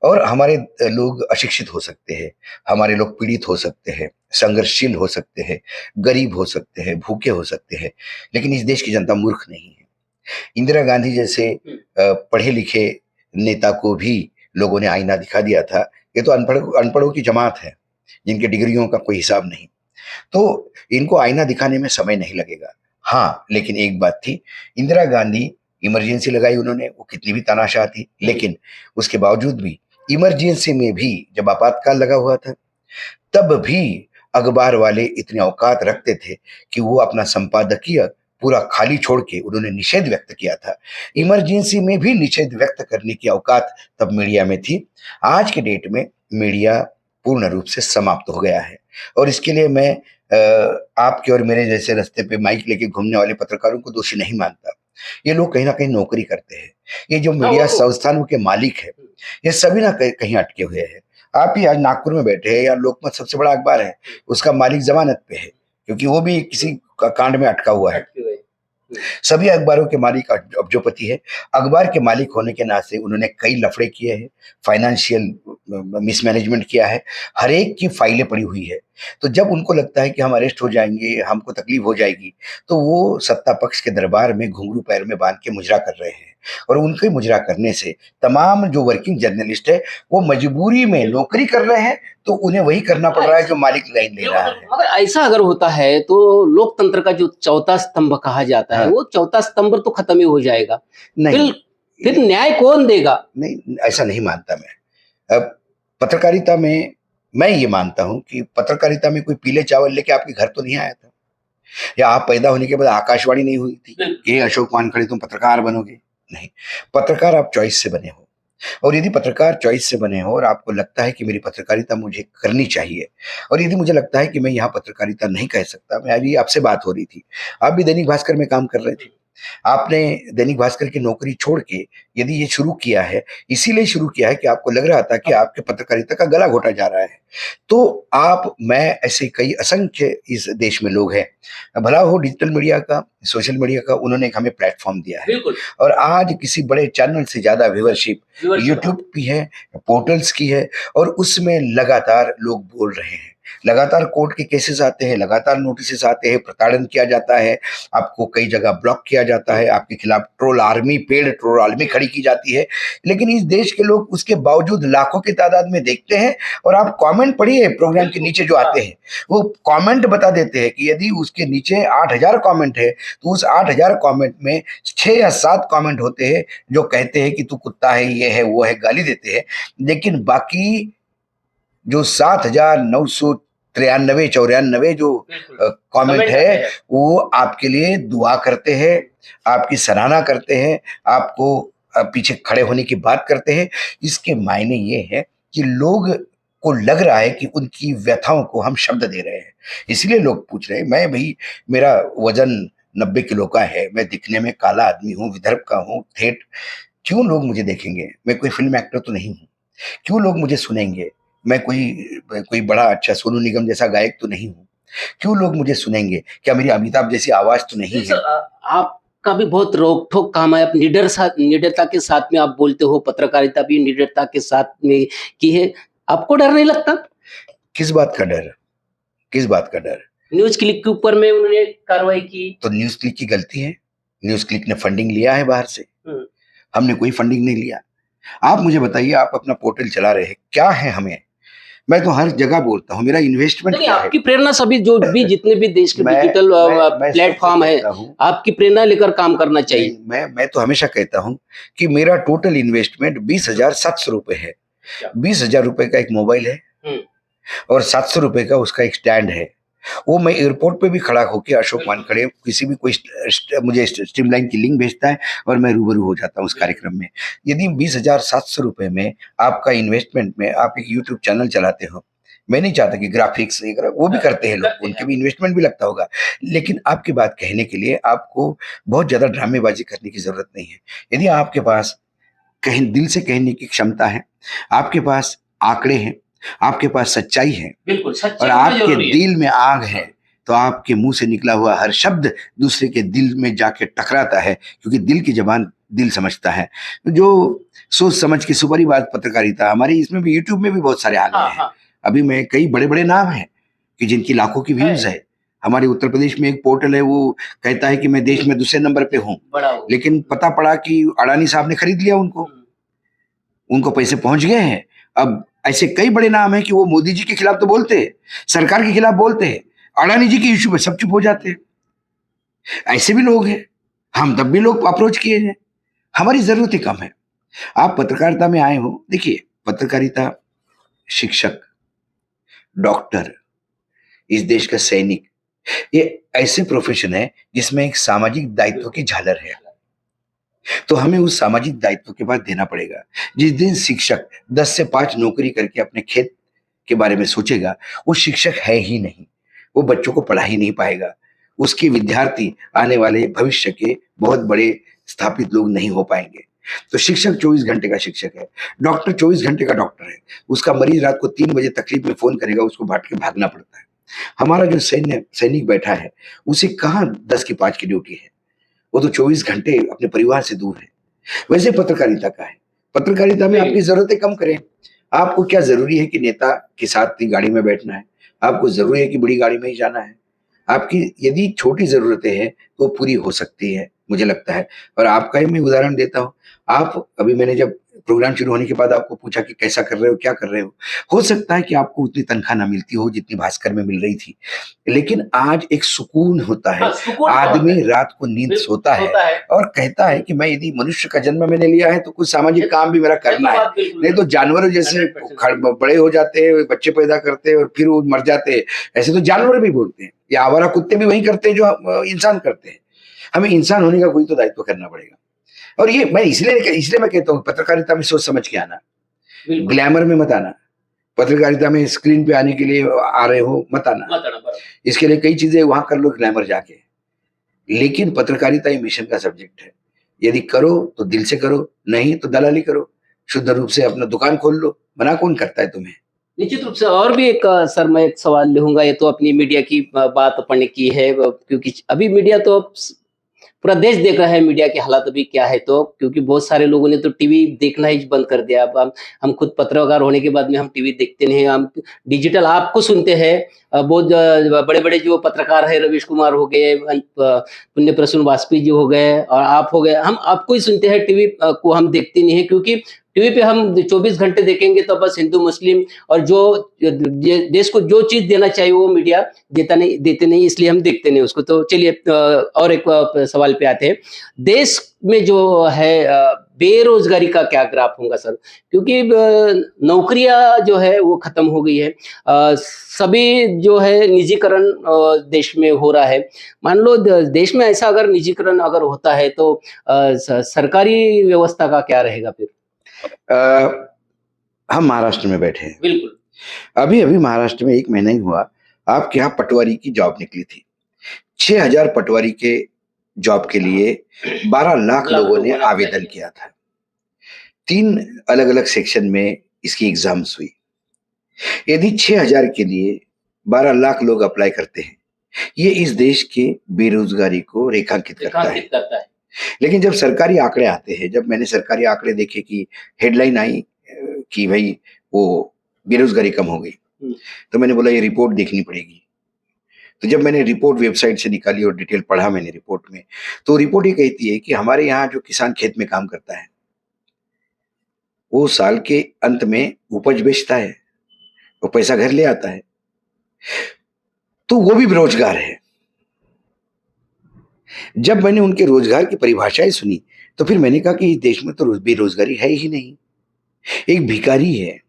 और हमारे लोग अशिक्षित हो सकते हैं, हमारे लोग पीड़ित हो सकते हैं, संघर्षशील हो सकते हैं, गरीब हो सकते हैं, भूखे हो सकते हैं, लेकिन इस देश की जनता मूर्ख नहीं है। इंदिरा गांधी जैसे पढ़े लिखे नेता को भी लोगों ने आईना दिखा दिया था। ये तो अनपढ़ों की जमात है जिनके डिग्रियों का कोई हिसाब नहीं, तो इनको आईना दिखाने में समय नहीं लगेगा। हाँ, लेकिन एक बात थी, इंदिरा गांधी इमरजेंसी लगाई उन्होंने, वो कितनी भी तानाशाह थी, लेकिन उसके बावजूद भी इमरजेंसी में भी जब आपातकाल लगा हुआ था, तब भी अखबार वाले इतने औकात रखते थे कि वो अपना संपादकीय पूरा खाली छोड़ के उन्होंने निषेध व्यक्त किया था। इमरजेंसी में भी निषेध व्यक्त करने की औकात तब मीडिया में थी। आज के डेट में मीडिया पूर्ण रूप से समाप्त हो गया है, और इसके लिए मैं आपके और मेरे जैसे रास्ते पे माइक लेके घूमने वाले पत्रकारों को दोषी नहीं मानता। ये लोग कहीं ना कहीं नौकरी करते हैं। ये जो मीडिया संस्थानों के मालिक है, ये सभी ना कहीं अटके हुए हैं। आप ही आज नागपुर में बैठे हैं, या लोकमत सबसे बड़ा अखबार है, उसका मालिक जमानत पे है, क्योंकि वो भी किसी कांड में अटका हुआ है। सभी अखबारों के मालिक अब्जोपति है। अखबार के मालिक होने के नाते उन्होंने कई लफड़े किए हैं, फाइनेंशियल मिसमैनेजमेंट किया है, हर एक की फाइलें पड़ी हुई है। तो जब उनको लगता है कि हम अरेस्ट हो जाएंगे, हमको तकलीफ हो जाएगी, तो वो सत्ता पक्ष के दरबार में घुंघरू पैर में बांध के मुजरा कर रहे हैं, और उनके मुजरा करने से तमाम जो वर्किंग जर्नलिस्ट है वो मजबूरी में नौकरी कर रहे हैं, तो उन्हें वही करना पड़ रहा है जो मालिक लाइन ले रहा है। मगर ऐसा अगर होता है तो लोकतंत्र का जो चौथा स्तंभ कहा जाता है, वो चौथा स्तंभ तो खत्म ही हो जाएगा। नहीं, फिर न्याय कौन देगा? नहीं, ऐसा नहीं मानता मैं। अब पत्रकारिता में मैं ये मानता हूं कि पत्रकारिता में कोई पीले चावल लेके आपके घर तो नहीं आया था, या आप पैदा होने के बाद आकाशवाणी नहीं हुई थी कि अशोक वानखड़े तुम पत्रकार बनोगे। नहीं, पत्रकार आप चॉइस से बने हो। और यदि पत्रकार चॉइस से बने हो और आपको लगता है कि मेरी पत्रकारिता मुझे करनी चाहिए, और यदि मुझे लगता है कि मैं यहाँ पत्रकारिता नहीं कह सकता, मैं अभी आपसे बात हो रही थी, आप भी दैनिक भास्कर में काम कर रहे थे, आपने दैनिक भास्कर की नौकरी छोड़ के यदि ये शुरू किया है, इसीलिए शुरू किया है कि आपको लग रहा था कि आपके पत्रकारिता का गला घोटा जा रहा है, तो आप, मैं, ऐसे कई असंख्य इस देश में लोग हैं, भला हो डिजिटल मीडिया का, सोशल मीडिया का, उन्होंने एक हमें प्लेटफॉर्म दिया है। बिल्कुल और आज किसी बड़े चैनल से ज्यादा व्यूअरशिप यूट्यूब की है, पोर्टल्स की है, और उसमें लगातार लोग बोल रहे हैं, लगातार कोर्ट के केसेस आते हैं, लगातार नोटिस आते हैं, प्रताड़न किया जाता है, आपको कई जगह ब्लॉक किया जाता है, आपके खिलाफ troll army, paid troll army खड़ी की जाती है, लेकिन इस देश के लोग उसके बावजूद लाखों की तादाद में देखते हैं। और आप कमेंट पढ़िए प्रोग्राम के नीचे जो आते हैं, वो कमेंट बता देते हैं कि यदि उसके नीचे 8,000 कमेंट है तो उस 8,000 कमेंट में 6 या 7 कमेंट होते हैं जो कहते हैं कि तू कुत्ता है, ये है, वो है, गाली देते हैं, लेकिन बाकी जो 7,993 94 जो कमेंट है वो आपके लिए दुआ करते हैं, आपकी सराहना करते हैं, आपको पीछे खड़े होने की बात करते हैं। इसके मायने ये है कि लोग को लग रहा है कि उनकी व्यथाओं को हम शब्द दे रहे हैं, इसलिए लोग पूछ रहे हैं। मैं भाई, मेरा वजन 90 किलो का है, मैं दिखने में काला आदमी हूँ, विदर्भ का हूँ, ठेठ, क्यों लोग मुझे देखेंगे? मैं कोई फिल्म एक्टर तो नहीं हूँ, क्यों लोग मुझे सुनेंगे? मैं कोई बड़ा अच्छा सोनू निगम जैसा गायक तो नहीं हूँ, क्यों लोग मुझे सुनेंगे? क्या मेरी अमिताभ जैसी आवाज तो नहीं है? आपका भी बहुत रोक ठोक काम है, आप निडरता के साथ में आप बोलते हो, पत्रकारिता भी निडरता के साथ में की है, आपको डर नहीं लगता? किस बात का डर? किस बात का डर? न्यूज क्लिक के ऊपर में उन्होंने कार्रवाई की तो न्यूज क्लिक की गलती है? न्यूज क्लिक ने फंडिंग लिया है बाहर से? हमने कोई फंडिंग नहीं लिया। आप मुझे बताइए, आप अपना पोर्टल चला रहे हैं, क्या है हमें? मैं तो हर जगह बोलता हूँ, मेरा इन्वेस्टमेंट क्या है? आपकी प्रेरणा सभी जो भी जितने भी देश के डिजिटल प्लेटफॉर्म है, आपकी प्रेरणा लेकर काम करना चाहिए। मैं तो हमेशा कहता हूँ कि मेरा टोटल इन्वेस्टमेंट 20,700 रुपए है। 20,000 रुपए का एक मोबाइल है और 700 रुपए का उसका एक स्टैंड है। वो मैं एयरपोर्ट पे भी खड़ा होकर अशोक वानखड़े किसी भी कोई मुझे स्ट्रीमलाइन की लिंक भेजता है और मैं रूबरू हो जाता हूँ उस कार्यक्रम में। यदि 20,700 रुपए में आपका इन्वेस्टमेंट में आप एक यूट्यूब चैनल चलाते हो, मैं नहीं चाहता कि ग्राफिक्स वो भी करते हैं लोग, उनके भी इन्वेस्टमेंट भी लगता होगा, लेकिन आपकी बात कहने के लिए आपको बहुत ज्यादा ड्रामेबाजी करने की जरूरत नहीं है। यदि आपके पास कहीं दिल से कहने की क्षमता है, आपके पास आंकड़े हैं, आपके पास सच्चाई है, बिल्कुल और आपके दिल में आग है, तो आपके मुंह से निकला हुआ हर शब्द दूसरे के दिल में जाके टकराता है, क्योंकि दिल की जबान दिल समझता है। जो सोच समझ के सुपारी बात पत्रकारिता हमारी, इसमें भी यूट्यूब में भी बहुत सारे आ गए हैं। अभी मैं कई बड़े बड़े नाम हैं कि जिनकी लाखों की व्यूज है। हमारे उत्तर प्रदेश में एक पोर्टल है, वो कहता है कि मैं देश में दूसरे नंबर पे हूँ, लेकिन पता पड़ा कि अडानी साहब ने खरीद लिया उनको पैसे पहुंच गए हैं। अब ऐसे कई बड़े नाम हैं कि वो मोदी जी के खिलाफ तो बोलते हैं, सरकार के खिलाफ बोलते हैं, अडानी जी के इश्यू पे सब चुप हो जाते हैं। ऐसे भी लोग हैं, हम तब भी लोग अप्रोच किए हैं। हमारी जरूरत ही कम है। आप पत्रकारिता में आए हो, देखिए पत्रकारिता, शिक्षक, डॉक्टर, इस देश का सैनिक, ये ऐसे प्रोफेशन है जिसमें एक सामाजिक दायित्व की झालर है, तो हमें उस सामाजिक दायित्व के बाद देना पड़ेगा। जिस दिन शिक्षक 10 से 5 नौकरी करके अपने खेत के बारे में सोचेगा, वो शिक्षक है ही नहीं, वो बच्चों को पढ़ा ही नहीं पाएगा, उसके विद्यार्थी आने वाले भविष्य के बहुत बड़े स्थापित लोग नहीं हो पाएंगे। तो शिक्षक 24 घंटे का शिक्षक है, डॉक्टर 24 घंटे का डॉक्टर है। उसका मरीज रात को 3 बजे तकलीफ में फोन करेगा, उसको भाग के भागना पड़ता है। हमारा जो सैनिक बैठा है, उसे कहाँ 10 की 5 की ड्यूटी है, वो तो 24 घंटे अपने परिवार से दूर है। वैसे पत्रकारिता का है, पत्रकारिता में आपकी जरूरतें कम करें। आपको क्या जरूरी है कि नेता के साथ ही गाड़ी में बैठना है? आपको जरूरी है कि बड़ी गाड़ी में ही जाना है? आपकी यदि छोटी जरूरतें हैं तो पूरी हो सकती है, मुझे लगता है। और आपका ही मैं उदाहरण देता हूँ। आप अभी, मैंने जब प्रोग्राम शुरू होने के बाद आपको पूछा कि कैसा कर रहे हो, क्या कर रहे हो सकता है कि आपको उतनी तनख्वाह ना मिलती हो जितनी भास्कर में मिल रही थी, लेकिन आज एक सुकून होता है। आदमी रात को नींद सोता है और कहता है कि मैं, यदि मनुष्य का जन्म मैंने लिया है तो कुछ सामाजिक काम भी मेरा करना है। नहीं तो जानवर जैसे बड़े हो जाते हैं, बच्चे पैदा करते हैं और फिर वो मर जाते हैं, ऐसे तो जानवर भी बोलते हैं, या आवारा कुत्ते भी वही करते हैं जो इंसान करते हैं। हमें इंसान होने का कोई तो दायित्व करना पड़ेगा। और ये मैं इसलिए मैं कहता हूँ पत्रकारिता में सोच समझ के आना, बिल्कुल ग्लैमर में मत आना। पत्रकारिता में स्क्रीन पे आने के लिए आ रहे हो मत आना, बराबर। इसके लिए कई चीजें वहां कर लो ग्लैमर जाके, लेकिन पत्रकारिता ही मिशन का सब्जेक्ट है। यदि करो तो दिल से करो, नहीं तो दलाली करो, शुद्ध रूप से अपना दुकान खोल लो, मना कौन करता है तुम्हें। निश्चित रूप से। और भी एक सर मैं एक सवाल लूँगा, ये तो अपनी मीडिया की बात अपन ने की है, क्योंकि अभी मीडिया तो पूरा देश देख रहा है मीडिया की हालत अभी क्या है, तो क्योंकि बहुत सारे लोगों ने तो टीवी देखना ही बंद कर दिया। अब हम खुद पत्रकार होने के बाद में हम टीवी देखते नहीं हैं, हम डिजिटल आपको सुनते हैं। बहुत बड़े-बड़े जो पत्रकार हैं, रवीश कुमार हो गए, पुण्य प्रसून वाजपेयी जी हो गए और आप हो गए, हम आपको ही सुनते हैं, टीवी को हम देखते नहीं हैं, क्योंकि टीवी पे हम 24 घंटे देखेंगे तो बस हिंदू मुस्लिम और जो देश को जो चीज़ देना चाहिए वो मीडिया देते नहीं, इसलिए हम देखते नहीं उसको। तो चलिए और एक सवाल पे आते हैं। देश में जो है बेरोजगारी का क्या ग्राफ होगा सर? क्योंकि नौकरियां जो है वो खत्म हो गई है। सभी जो है निजीकरण देश में हो रहा है। मान लो देश में ऐसा अगर निजीकरण अगर होता है तो सरकारी व्यवस्था का क्या रहेगा फिर? हम महाराष्ट्र में बैठे हैं, बिल्कुल अभी अभी महाराष्ट्र में 1 महीना ही हुआ, आपके यहाँ पटवारी की जॉब निकली थी। 6,000 पटवारी के जॉब के लिए 12 लाख लोगों ने आवेदन किया था। 3 अलग अलग सेक्शन में इसकी एग्जाम्स हुई। यदि 6,000 के लिए 12 लाख लोग अप्लाई करते हैं, ये इस देश के बेरोजगारी को रेखांकित करता है। लेकिन जब सरकारी आंकड़े आते हैं, जब मैंने सरकारी आंकड़े देखे कि हेडलाइन आई कि भाई वो बेरोजगारी कम हो गई, तो मैंने बोला ये रिपोर्ट देखनी पड़ेगी। तो जब मैंने रिपोर्ट वेबसाइट से निकाली और डिटेल पढ़ा मैंने रिपोर्ट में, तो रिपोर्ट ये कहती है कि हमारे यहाँ जो किसान खेत में काम करता है वो साल के अंत में उपज बेचता है, वो पैसा घर ले आता है, तो वो भी बेरोजगार है। जब मैंने उनके रोजगार की परिभाषाएं सुनी तो फिर मैंने कहा कि इस देश में तो बेरोजगारी है ही नहीं, एक भिखारी है,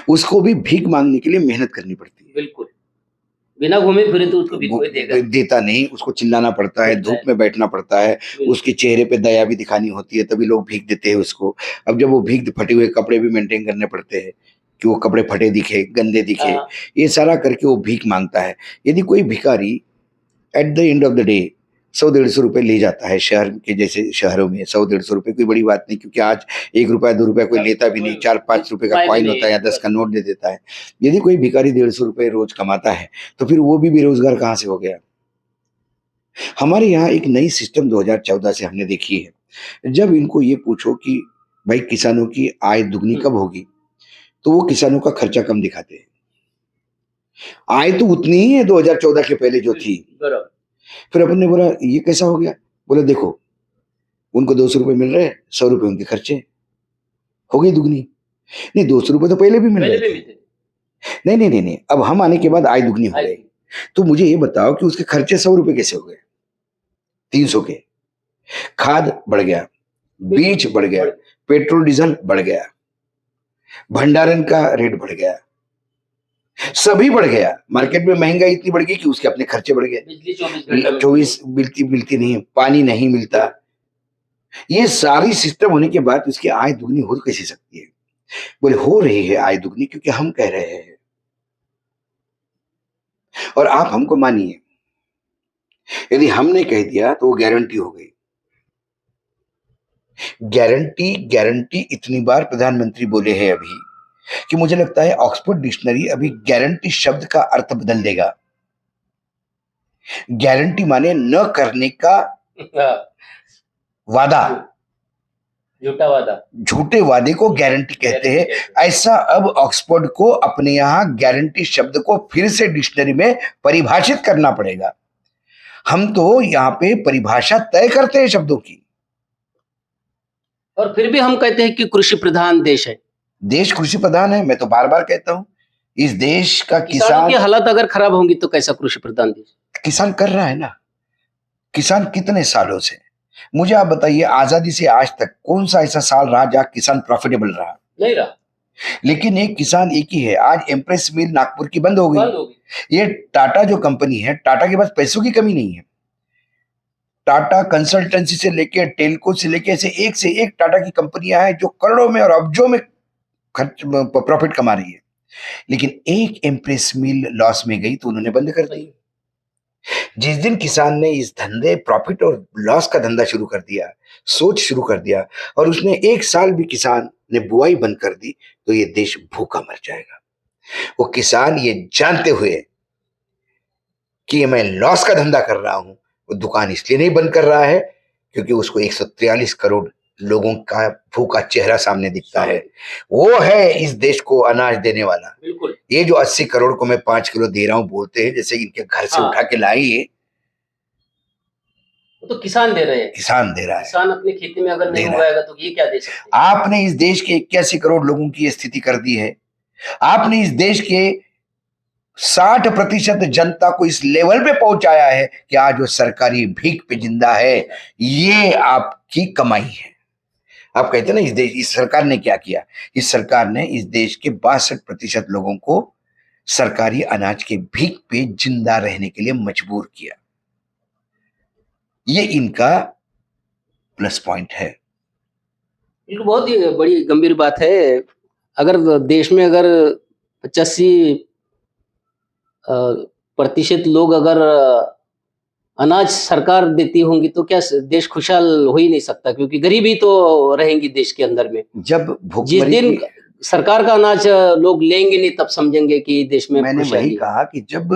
उसको भी भीख मांगने के लिए मेहनत करनी पड़ती है। बिल्कुल, बिना घूमे फिरे तो उसको भीख कोई देता नहीं, उसको चिल्लाना पड़ता है, धूप में बैठना पड़ता है, उसके चेहरे पे दया भी दिखानी होती है, तभी लोग भीख देते हैं उसको। अब जब वो भीख, फटे हुए कपड़े भी मेंटेन करने पड़ते हैं कि वो कपड़े फटे दिखे, गंदे दिखे, ये सारा करके वो भीख मांगता है। यदि कोई भिखारी at the end of the day 100-150 रुपए ले जाता है, शहर के जैसे शहरों में 100-150 रुपए कोई बड़ी बात नहीं, क्योंकि आज 1 रुपया 2 रुपया कोई लेता भी नहीं, 4-5 रुपए का कॉइन होता है या 10 का नोट दे देता है। यदि कोई भिखारी 150 रुपए रोज कमाता है तो फिर वो भी बेरोजगार कहाँ से हो गया। हमारे यहाँ एक नई सिस्टम 2014 से हमने देखी है। जब इनको ये पूछो कि भाई किसानों की आय दुगनी कब होगी, तो वो किसानों का खर्चा कम दिखाते हैं। आय तो उतनी ही है 2014 के पहले जो थी। फिर अपन ने बोला ये कैसा हो गया, बोले देखो उनको 200 रुपए मिल रहे हैं, 100 रुपए उनके खर्चे, हो गई दुगनी। नहीं 200 रुपए तो पहले भी मिल रहे थे। नहीं, अब हम आने के बाद आय दुगनी हो गई। तो मुझे ये बताओ कि उसके खर्चे 100 रुपए कैसे हो गए, 300 के। खाद बढ़ गया, बीज बढ़ गया, पेट्रोल डीजल बढ़ गया, भंडारण का रेट बढ़ गया, सभी बढ़ गया। मार्केट में महंगाई इतनी बढ़ गई कि उसके अपने खर्चे बढ़ गए। बिजली 24 मिलती नहीं, पानी नहीं मिलता। ये सारी सिस्टम होने के बाद उसकी आय दुगनी हो कैसे सकती है? बोले हो रही है आय दुगनी क्योंकि हम कह रहे हैं, और आप हमको मानिए। यदि हमने कह दिया तो वो गारंटी हो गई। गारंटी इतनी बार प्रधानमंत्री बोले हैं अभी कि मुझे लगता है ऑक्सफोर्ड डिक्शनरी अभी गारंटी शब्द का अर्थ बदल देगा। गारंटी माने न करने का वादा, झूठा वादा, झूठे वादे को गारंटी कहते हैं। ऐसा अब ऑक्सफोर्ड को अपने यहाँ गारंटी शब्द को फिर से डिक्शनरी में परिभाषित करना पड़ेगा। हम तो यहाँ पे परिभाषा तय करते हैं शब्दों की, और फिर भी हम कहते हैं कि कृषि प्रधान देश है। देश कृषि प्रधान है, मैं तो बार बार कहता हूं। इस देश का किसान की हालत अगर खराब होंगी तो कैसा कृषि प्रधान देश? किसान कर रहा है ना, किसान कितने सालों से, मुझे आप बताइए आजादी से आज तक कौन सा ऐसा साल रहा जहां किसान प्रॉफिटेबल रहा? नहीं रहा। लेकिन एक किसान एक ही है। आज एम्प्रेस मिल नागपुर की बंद हो गई। ये टाटा जो कंपनी है, टाटा के पास पैसों की कमी नहीं है, टाटा कंसल्टेंसी से लेके टेल्को से लेके से एक टाटा की कंपनियां हैं जो करोड़ों में और अब्जों में खर्च प्रॉफिट कमा रही है, लेकिन एक एम्प्रेस मिल लॉस में गई तो उन्होंने बंद कर दी। जिस दिन किसान ने इस धंधे प्रॉफिट और लॉस का धंधा शुरू कर दिया, सोच शुरू कर दिया, और उसने एक साल भी किसान ने बुआई बंद कर दी, तो ये देश भूखा मर जाएगा। वो किसान ये जानते हुए कि मैं लॉस का धंधा कर रहा हूं, वो दुकान इसलिए नहीं बंद कर रहा है क्योंकि उसको 143 करोड़ लोगों का भूखा चेहरा सामने दिखता है। वो है इस देश को अनाज देने वाला। बिल्कुल। ये जो 80 करोड़ को मैं 5 किलो दे रहा हूं बोलते हैं जैसे इनके घर से हाँ। उठा के लाई, ये वो तो किसान दे रहे हैं। किसान दे रहा है। किसान अपनी खेती में अगर नहीं दे रहा उगाएगा तो ये क्या दे सकते हैं? आपने इस देश के 81 करोड़ लोगों की ये स्थिति कर दी है। आपने इस देश के 60% जनता को इस लेवल पे पहुंचाया है कि आज वो सरकारी भीख पे जिंदा है। ये आपकी कमाई है। आप कहते हैं ना इस सरकार ने क्या किया? इस सरकार ने इस देश के 62% लोगों को सरकारी अनाज के भीख पे जिंदा रहने के लिए मजबूर किया। ये इनका प्लस पॉइंट है। ये तो बहुत ही बड़ी गंभीर बात है। अगर देश में अगर 85% लोग अगर अनाज सरकार देती होंगी तो क्या देश खुशहाल हो ही नहीं सकता, क्योंकि गरीबी तो रहेंगी देश के अंदर में। जब जिस भुखमरी दिन की, सरकार का अनाज लोग लेंगे नहीं तब समझेंगे कि देश में मैंने वही खुशहाली है। कहा कि जब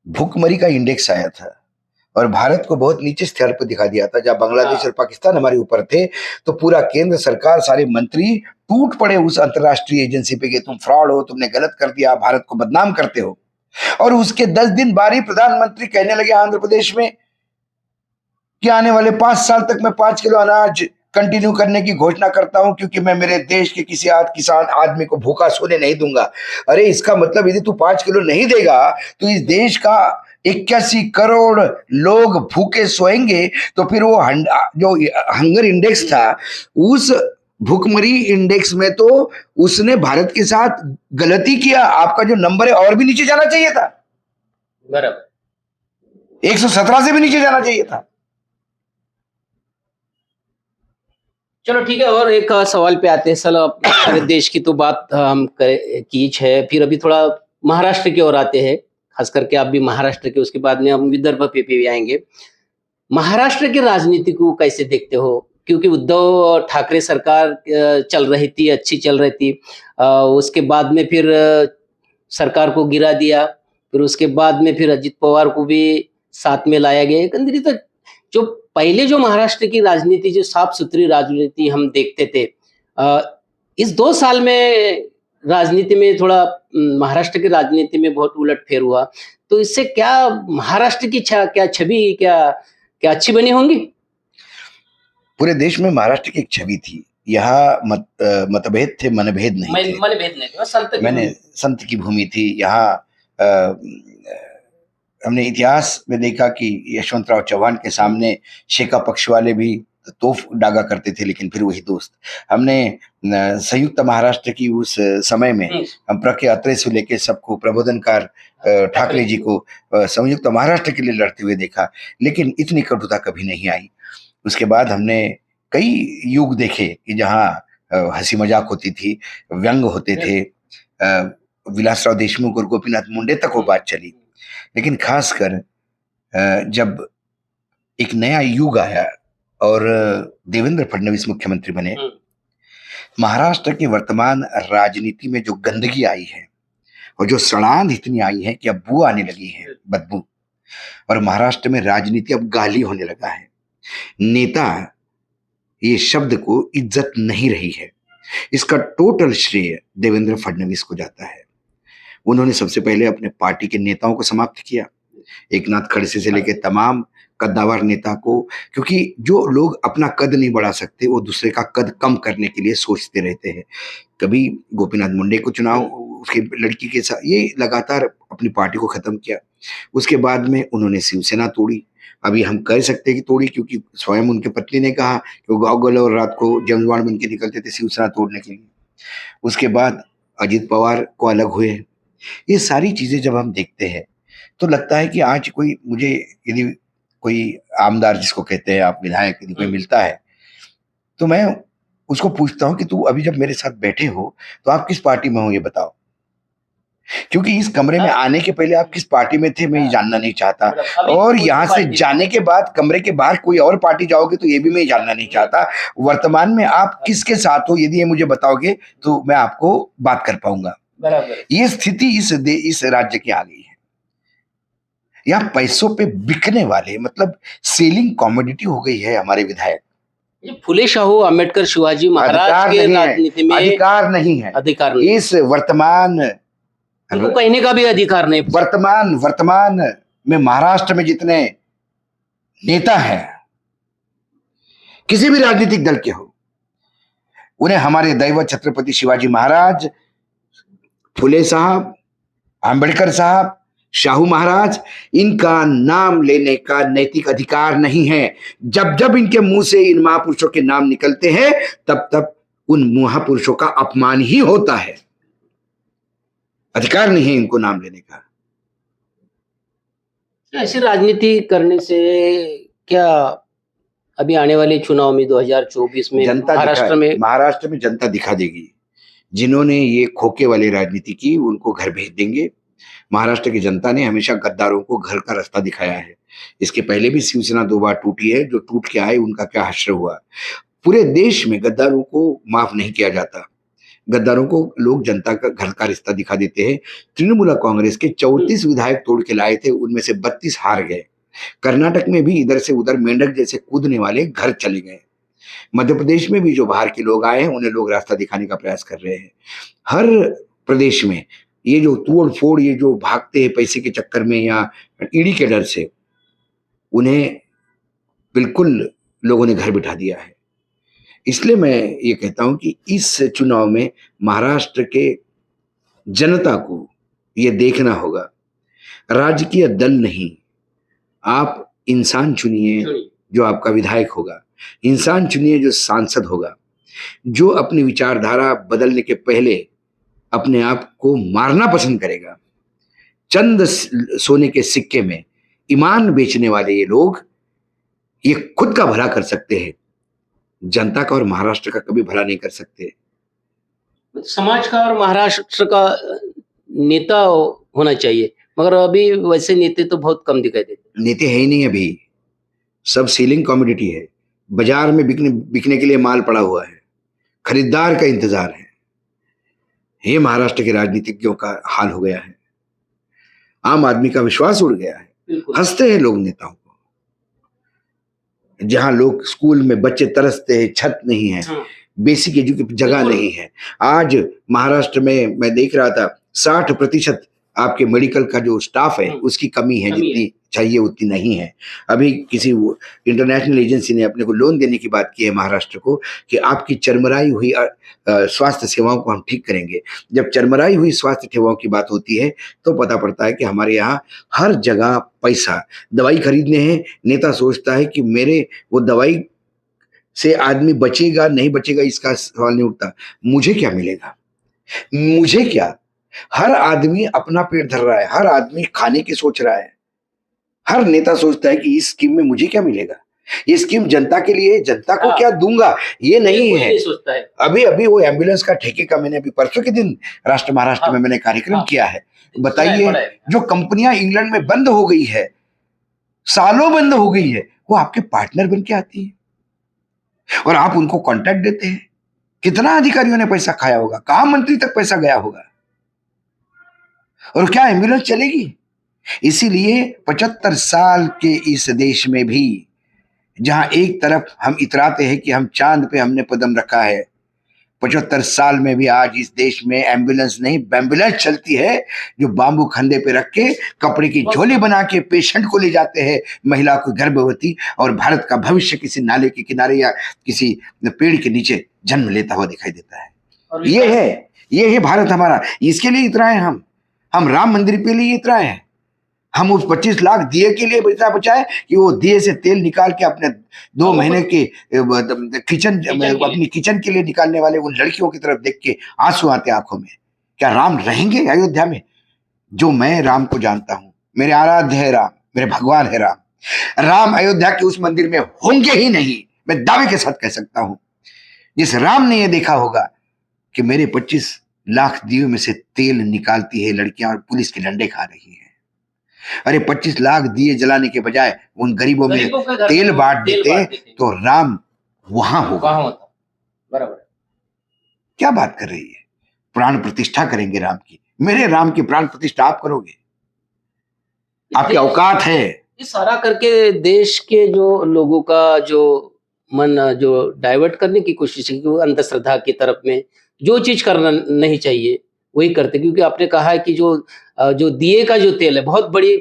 भुखमरी का इंडेक्स आया था और भारत को बहुत नीचे स्तर पर दिखा दिया था, जब बांग्लादेश और पाकिस्तान हमारे ऊपर थे, तो पूरा केंद्र सरकार, सारे मंत्री टूट पड़े उस अंतरराष्ट्रीय एजेंसी पे कि तुम फ्रॉड हो, तुमने गलत कर दिया, भारत को बदनाम करते हो। और उसके 10 दिन बाद ही प्रधानमंत्री कहने लगे आंध्र प्रदेश में कि आने वाले 5 साल तक मैं 5 किलो अनाज कंटिन्यू करने की घोषणा करता हूं, क्योंकि मैं मेरे देश के किसी किसान आदमी को भूखा सोने नहीं दूंगा। अरे इसका मतलब यदि तू 5 किलो नहीं देगा तो इस देश का 81 करोड़ लोग भूखे सोएंगे, तो फिर वो जो हंगर इंडेक्स था, उस भूखमरी इंडेक्स में तो उसने भारत के साथ गलती किया। आपका जो नंबर है और भी नीचे जाना चाहिए था, बराबर 117 से भी नीचे जाना चाहिए था। चलो ठीक है, और एक सवाल पे आते हैं। चलो सारे देश की तो बात हम की है, फिर अभी थोड़ा महाराष्ट्र की ओर आते हैं। खास करके आप भी महाराष्ट्र के, उसके बाद में हम विदर्भ पे भी आएंगे। महाराष्ट्र की राजनीति को कैसे देखते हो? क्योंकि उद्धव ठाकरे सरकार चल रही थी, अच्छी चल रही थी। उसके बाद में फिर सरकार को गिरा दिया, फिर उसके बाद में फिर अजित पवार को भी साथ में लाया गया। एकंदरीत तो जो पहले जो महाराष्ट्र की राजनीति, जो साफ सुथरी राजनीति हम देखते थे, इस 2 साल में राजनीति में थोड़ा महाराष्ट्र की राजनीति में बहुत उलटफेर हुआ। तो इससे क्या महाराष्ट्र की क्या छवि क्या अच्छी बनी होंगी? पूरे देश में महाराष्ट्र की एक छवि थी। यहाँ मतभेद थे, मनभेद नहीं थे। मनभेद नहीं थे, संत की भूमि थी यहाँ। हमने इतिहास में देखा कि यशवंतराव चौहान के सामने शेका पक्ष वाले भी तोफ डागा करते थे, लेकिन फिर वही दोस्त। हमने संयुक्त महाराष्ट्र की उस समय में हम प्रज्ञ अत्रे से लेके सबको, प्रबोधनकार ठाकरे जी को संयुक्त महाराष्ट्र के लिए लड़ते हुए देखा, लेकिन इतनी कटुता कभी नहीं आई। उसके बाद हमने कई युग देखे कि जहाँ हंसी मजाक होती थी, व्यंग होते थे, विलासराव देशमुख और गोपीनाथ मुंडे तक वो बात चली। लेकिन खासकर जब एक नया युग आया और देवेंद्र फडणवीस मुख्यमंत्री बने, महाराष्ट्र की वर्तमान राजनीति में जो गंदगी आई है और जो सड़ांध इतनी आई है कि अब बू आने लगी है, बदबू, और महाराष्ट्र में राजनीति अब गाली होने लगा है। नेता ये शब्द को इज्जत नहीं रही है। इसका टोटल श्रेय देवेंद्र फडणवीस को जाता है। उन्होंने सबसे पहले अपने पार्टी के नेताओं को समाप्त किया, एकनाथ खड़से से लेकर तमाम कद्दावर नेता को, क्योंकि जो लोग अपना कद नहीं बढ़ा सकते वो दूसरे का कद कम करने के लिए सोचते रहते हैं। कभी गोपीनाथ मुंडे को चुनाव उसकी लड़की के साथ, ये लगातार अपनी पार्टी को खत्म किया। उसके बाद में उन्होंने शिवसेना तोड़ी। अभी हम कह सकते हैं कि तोड़ी, क्योंकि स्वयं उनके पत्नी ने कहा कि वो गाँव गले और रात को जेम्स बॉन्ड बन के निकलते थे शिवसेना तोड़ने के लिए। उसके बाद अजित पवार को अलग हुए। ये सारी चीजें जब हम देखते हैं तो लगता है कि आज कोई, मुझे यदि कोई आमदार जिसको कहते हैं आप, विधायक यदि कोई मिलता है, तो मैं उसको पूछता हूं कि तू अभी जब मेरे साथ बैठे हो तो आप किस पार्टी में हो ये बताओ, क्योंकि इस कमरे में आने के पहले आप किस पार्टी में थे मैं ये जानना नहीं चाहता, और यहाँ से जाने के बाद कमरे के बाहर कोई और पार्टी जाओगे तो ये भी मैं जानना नहीं चाहता। वर्तमान में आप किसके साथ हो यदि ये मुझे बताओगे तो मैं आपको बात कर पाऊंगा। बराबर। ये स्थिति इस राज्य की आ गई है। यहाँ पैसों पे बिकने वाले, मतलब सेलिंग कॉमोडिटी हो गई है हमारे विधायक। ये फुले शाहू अम्बेडकर शिवाजी महाराज के राजनीति में अधिकार नहीं है, अधिकार नहीं, इस वर्तमान उनको कहने का भी अधिकार नहीं। वर्तमान में महाराष्ट्र में जितने नेता हैं, किसी भी राजनीतिक दल के हो, उन्हें हमारे दैवत छत्रपति शिवाजी महाराज, फुले साहब, अंबेडकर साहब, शाहू महाराज, इनका नाम लेने का नैतिक अधिकार नहीं है। जब जब इनके मुंह से इन महापुरुषों के नाम निकलते हैं तब तब उन महापुरुषों का अपमान ही होता है। अधिकार नहीं है इनको नाम लेने का। ऐसी राजनीति करने से क्या अभी आने वाले चुनाव में 2024 में महाराष्ट्र में जनता दिखा देगी। जिन्होंने ये खोखे वाली राजनीति की उनको घर भेज देंगे। महाराष्ट्र की जनता ने हमेशा गद्दारों को घर का रास्ता दिखाया है। इसके पहले भी शिवसेना 2 बार टूटी है, जो टूट के आए उनका क्या हश्र हुआ। पूरे देश में गद्दारों को माफ नहीं किया जाता। गद्दारों को लोग जनता का घर का रिश्ता दिखा देते हैं। तृणमूल कांग्रेस के 34 विधायक तोड़ के लाए थे, उनमें से 32 हार गए। कर्नाटक में भी इधर से उधर मेंढक जैसे कूदने वाले घर चले गए। मध्य प्रदेश में भी जो बाहर के लोग आए हैं उन्हें लोग रास्ता दिखाने का प्रयास कर रहे हैं। हर प्रदेश में ये जो तोड़ फोड़, ये जो भागते हैं पैसे के चक्कर में या ईडी के डर से, उन्हें बिल्कुल लोगों ने घर बिठा दिया है। इसलिए मैं ये कहता हूं कि इस चुनाव में महाराष्ट्र के जनता को ये देखना होगा, राजकीय दल नहीं, आप इंसान चुनिए जो आपका विधायक होगा, इंसान चुनिए जो सांसद होगा, जो अपनी विचारधारा बदलने के पहले अपने आप को मारना पसंद करेगा। चंद सोने के सिक्के में ईमान बेचने वाले ये लोग ये खुद का भला कर सकते हैं, जनता का और महाराष्ट्र का कभी भला नहीं कर सकते। समाज का और महाराष्ट्र का नेता होना चाहिए, मगर अभी वैसे नेता तो बहुत कम दिखाई देते। नेता है ही नहीं, अभी सब सेलिंग कमोडिटी है। बाजार में बिकने के लिए माल पड़ा हुआ है, खरीदार का इंतजार है। ये महाराष्ट्र के राजनीतिज्ञों का हाल हो गया है। आम आदमी का विश्वास उड़ गया है। हंसते हैं लोग नेताओं को। जहां लोग स्कूल में बच्चे तरसते हैं, छत नहीं है, बेसिक एजुकेशन जगह नहीं है। आज महाराष्ट्र में मैं देख रहा था 60% आपके मेडिकल का जो स्टाफ है उसकी कमी है, जितनी चाहिए उतनी नहीं है। अभी किसी इंटरनेशनल एजेंसी ने अपने को लोन देने की बात की है महाराष्ट्र को कि आपकी चरमराई हुई स्वास्थ्य सेवाओं को हम ठीक करेंगे। जब चरमराई हुई स्वास्थ्य सेवाओं की बात होती है तो पता पड़ता है कि हमारे यहाँ हर जगह पैसा, दवाई खरीदने हैं, नेता सोचता है कि मेरे वो दवाई से आदमी बचेगा नहीं बचेगा इसका सवाल नहीं उठता, मुझे क्या मिलेगा, मुझे क्या। हर आदमी अपना पेट धर रहा है, हर आदमी खाने की सोच रहा है। हर नेता सोचता है कि इस स्कीम में मुझे क्या मिलेगा, ये स्कीम जनता के लिए, जनता को क्या दूंगा, ये नहीं है। अभी वो एम्बुलेंस का ठेके का मैंने अभी परसों के दिन महाराष्ट्र में मैंने कार्यक्रम किया है। बताइए, जो कंपनियां इंग्लैंड में बंद हो गई है, सालों बंद हो गई है, वो आपके पार्टनर बन के आती है और आप उनको कॉन्ट्रैक्ट देते हैं। कितना अधिकारियों ने पैसा खाया होगा, कहां मंत्री तक पैसा गया होगा, और क्या एम्बुलेंस चलेगी। इसीलिए 75 साल के इस देश में भी जहां एक तरफ हम इतराते हैं कि हम चांद पे हमने कदम रखा है, 75 साल में भी आज इस देश में एम्बुलेंस नहीं एम्बुलेंस चलती है, जो बांबू खंडे पे रख के कपड़े की झोली बना के पेशेंट को ले जाते हैं, महिला को गर्भवती, और भारत का भविष्य किसी नाले के किनारे या किसी पेड़ के नीचे जन्म लेता हुआ दिखाई देता है। ये है भारत हमारा। इसके लिए इतराए हम राम मंदिर के लिए इतराए हैं। हम उस 25 लाख दिए के लिए पैसा बचाए कि वो दिए से तेल निकाल के अपने 2 महीने के अपनी किचन के लिए निकालने वाले उन लड़कियों की तरफ देख के आंसू आते आंखों में। क्या राम रहेंगे अयोध्या में? जो मैं राम को जानता हूं, मेरे आराध्य है राम, मेरे भगवान है राम, राम अयोध्या के उस मंदिर में होंगे ही नहीं, मैं दावे के साथ कह सकता हूं। जिस राम ने यह देखा होगा कि मेरे 25 लाख दियों में से तेल निकालती है लड़कियां और पुलिस के डंडे खा रही है, अरे 25 लाख दिए जलाने के बजाय उन गरीबों में गरीबों के घर तेल में बांट तेल देते बांट देते। तो राम वहां होगा। वहां होता, बराबर। क्या बात कर रही है? प्राण प्रतिष्ठा करेंगे राम की, मेरे राम की प्राण प्रतिष्ठा आप करोगे? आपकी औकात है? ये सारा करके देश के जो लोगों का जो मन जो डाइवर्ट करने की कोशिश है कि वो अंधश्रद्धा की तरफ में जो चीज करना नहीं चाहिए वही करते, क्योंकि आपने कहा है कि जो दिए का जो तेल है, बहुत बड़ी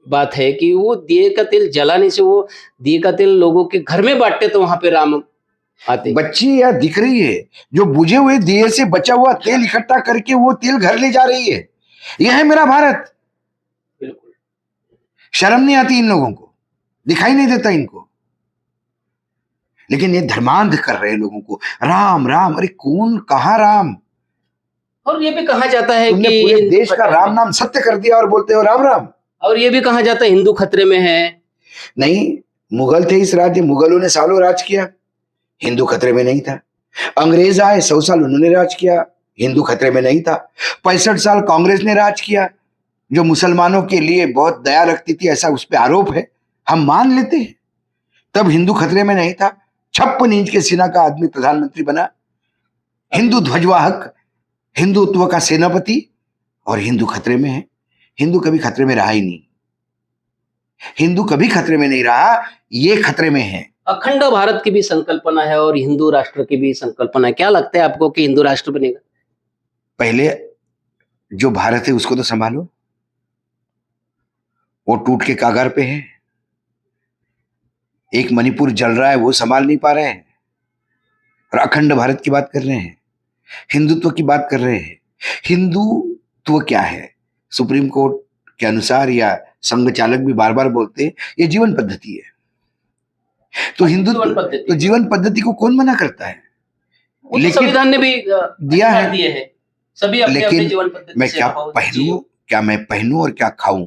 बात है कि वो दिए का तेल जलाने से, वो दिए का तेल लोगों के घर में बांटते तो वहां पे राम आते। बच्ची या दिख रही है जो बुझे हुए दिए से बचा हुआ तेल इकट्ठा करके वो तेल घर ले जा रही है। यह है मेरा भारत। बिल्कुल शर्म नहीं आती इन लोगों को, दिखाई नहीं देता इनको, लेकिन ये धर्मांध कर रहे हैं लोगों को। राम राम, अरे कौन कहा राम? और ये भी कहा जाता है तुमने कि पूरे देश का राम नाम सत्य कर दिया और बोलते हो राम राम। और ये भी कहा जाता है हिंदू खतरे में है। नहीं, मुगल थे इस राज्य, मुगलों ने सालों राज किया, हिंदू खतरे में नहीं था। अंग्रेज आए, 100 साल उन्होंने राज किया, हिंदू खतरे में नहीं था। 65 साल कांग्रेस ने राज किया, जो मुसलमानों के लिए बहुत दया रखती थी, ऐसा उस पर आरोप है, हम मान लेते हैं, तब हिंदू खतरे में नहीं था। 56 इंच के सीना का आदमी प्रधानमंत्री बना, हिंदू ध्वजवाहक, हिंदुत्व का सेनापति, और हिंदू खतरे में है। हिंदू कभी खतरे में रहा ही नहीं, हिंदू कभी खतरे में नहीं रहा, ये खतरे में है। अखंड भारत की भी संकल्पना है और हिंदू राष्ट्र की भी संकल्पना है। क्या लगता है आपको कि हिंदू राष्ट्र बनेगा? पहले जो भारत है उसको तो संभालो, वो टूट के कागार पे है। एक मणिपुर जल रहा है, वो संभाल नहीं पा रहे हैं, और अखंड भारत की बात कर रहे हैं, हिंदुत्व की बात कर रहे हैं। हिंदुत्व क्या है? सुप्रीम कोर्ट के अनुसार, या संघ चालक भी बार बार बोलते हैं, ये जीवन पद्धति है। तो हिंदुत्व, तो जीवन पद्धति को कौन मना करता है? लेकिन संविधान ने भी दिया है, दिए है सभी अपने अपने जीवन पद्धति। मैं क्या पहनूं, क्या मैं पहनूं और क्या खाऊं?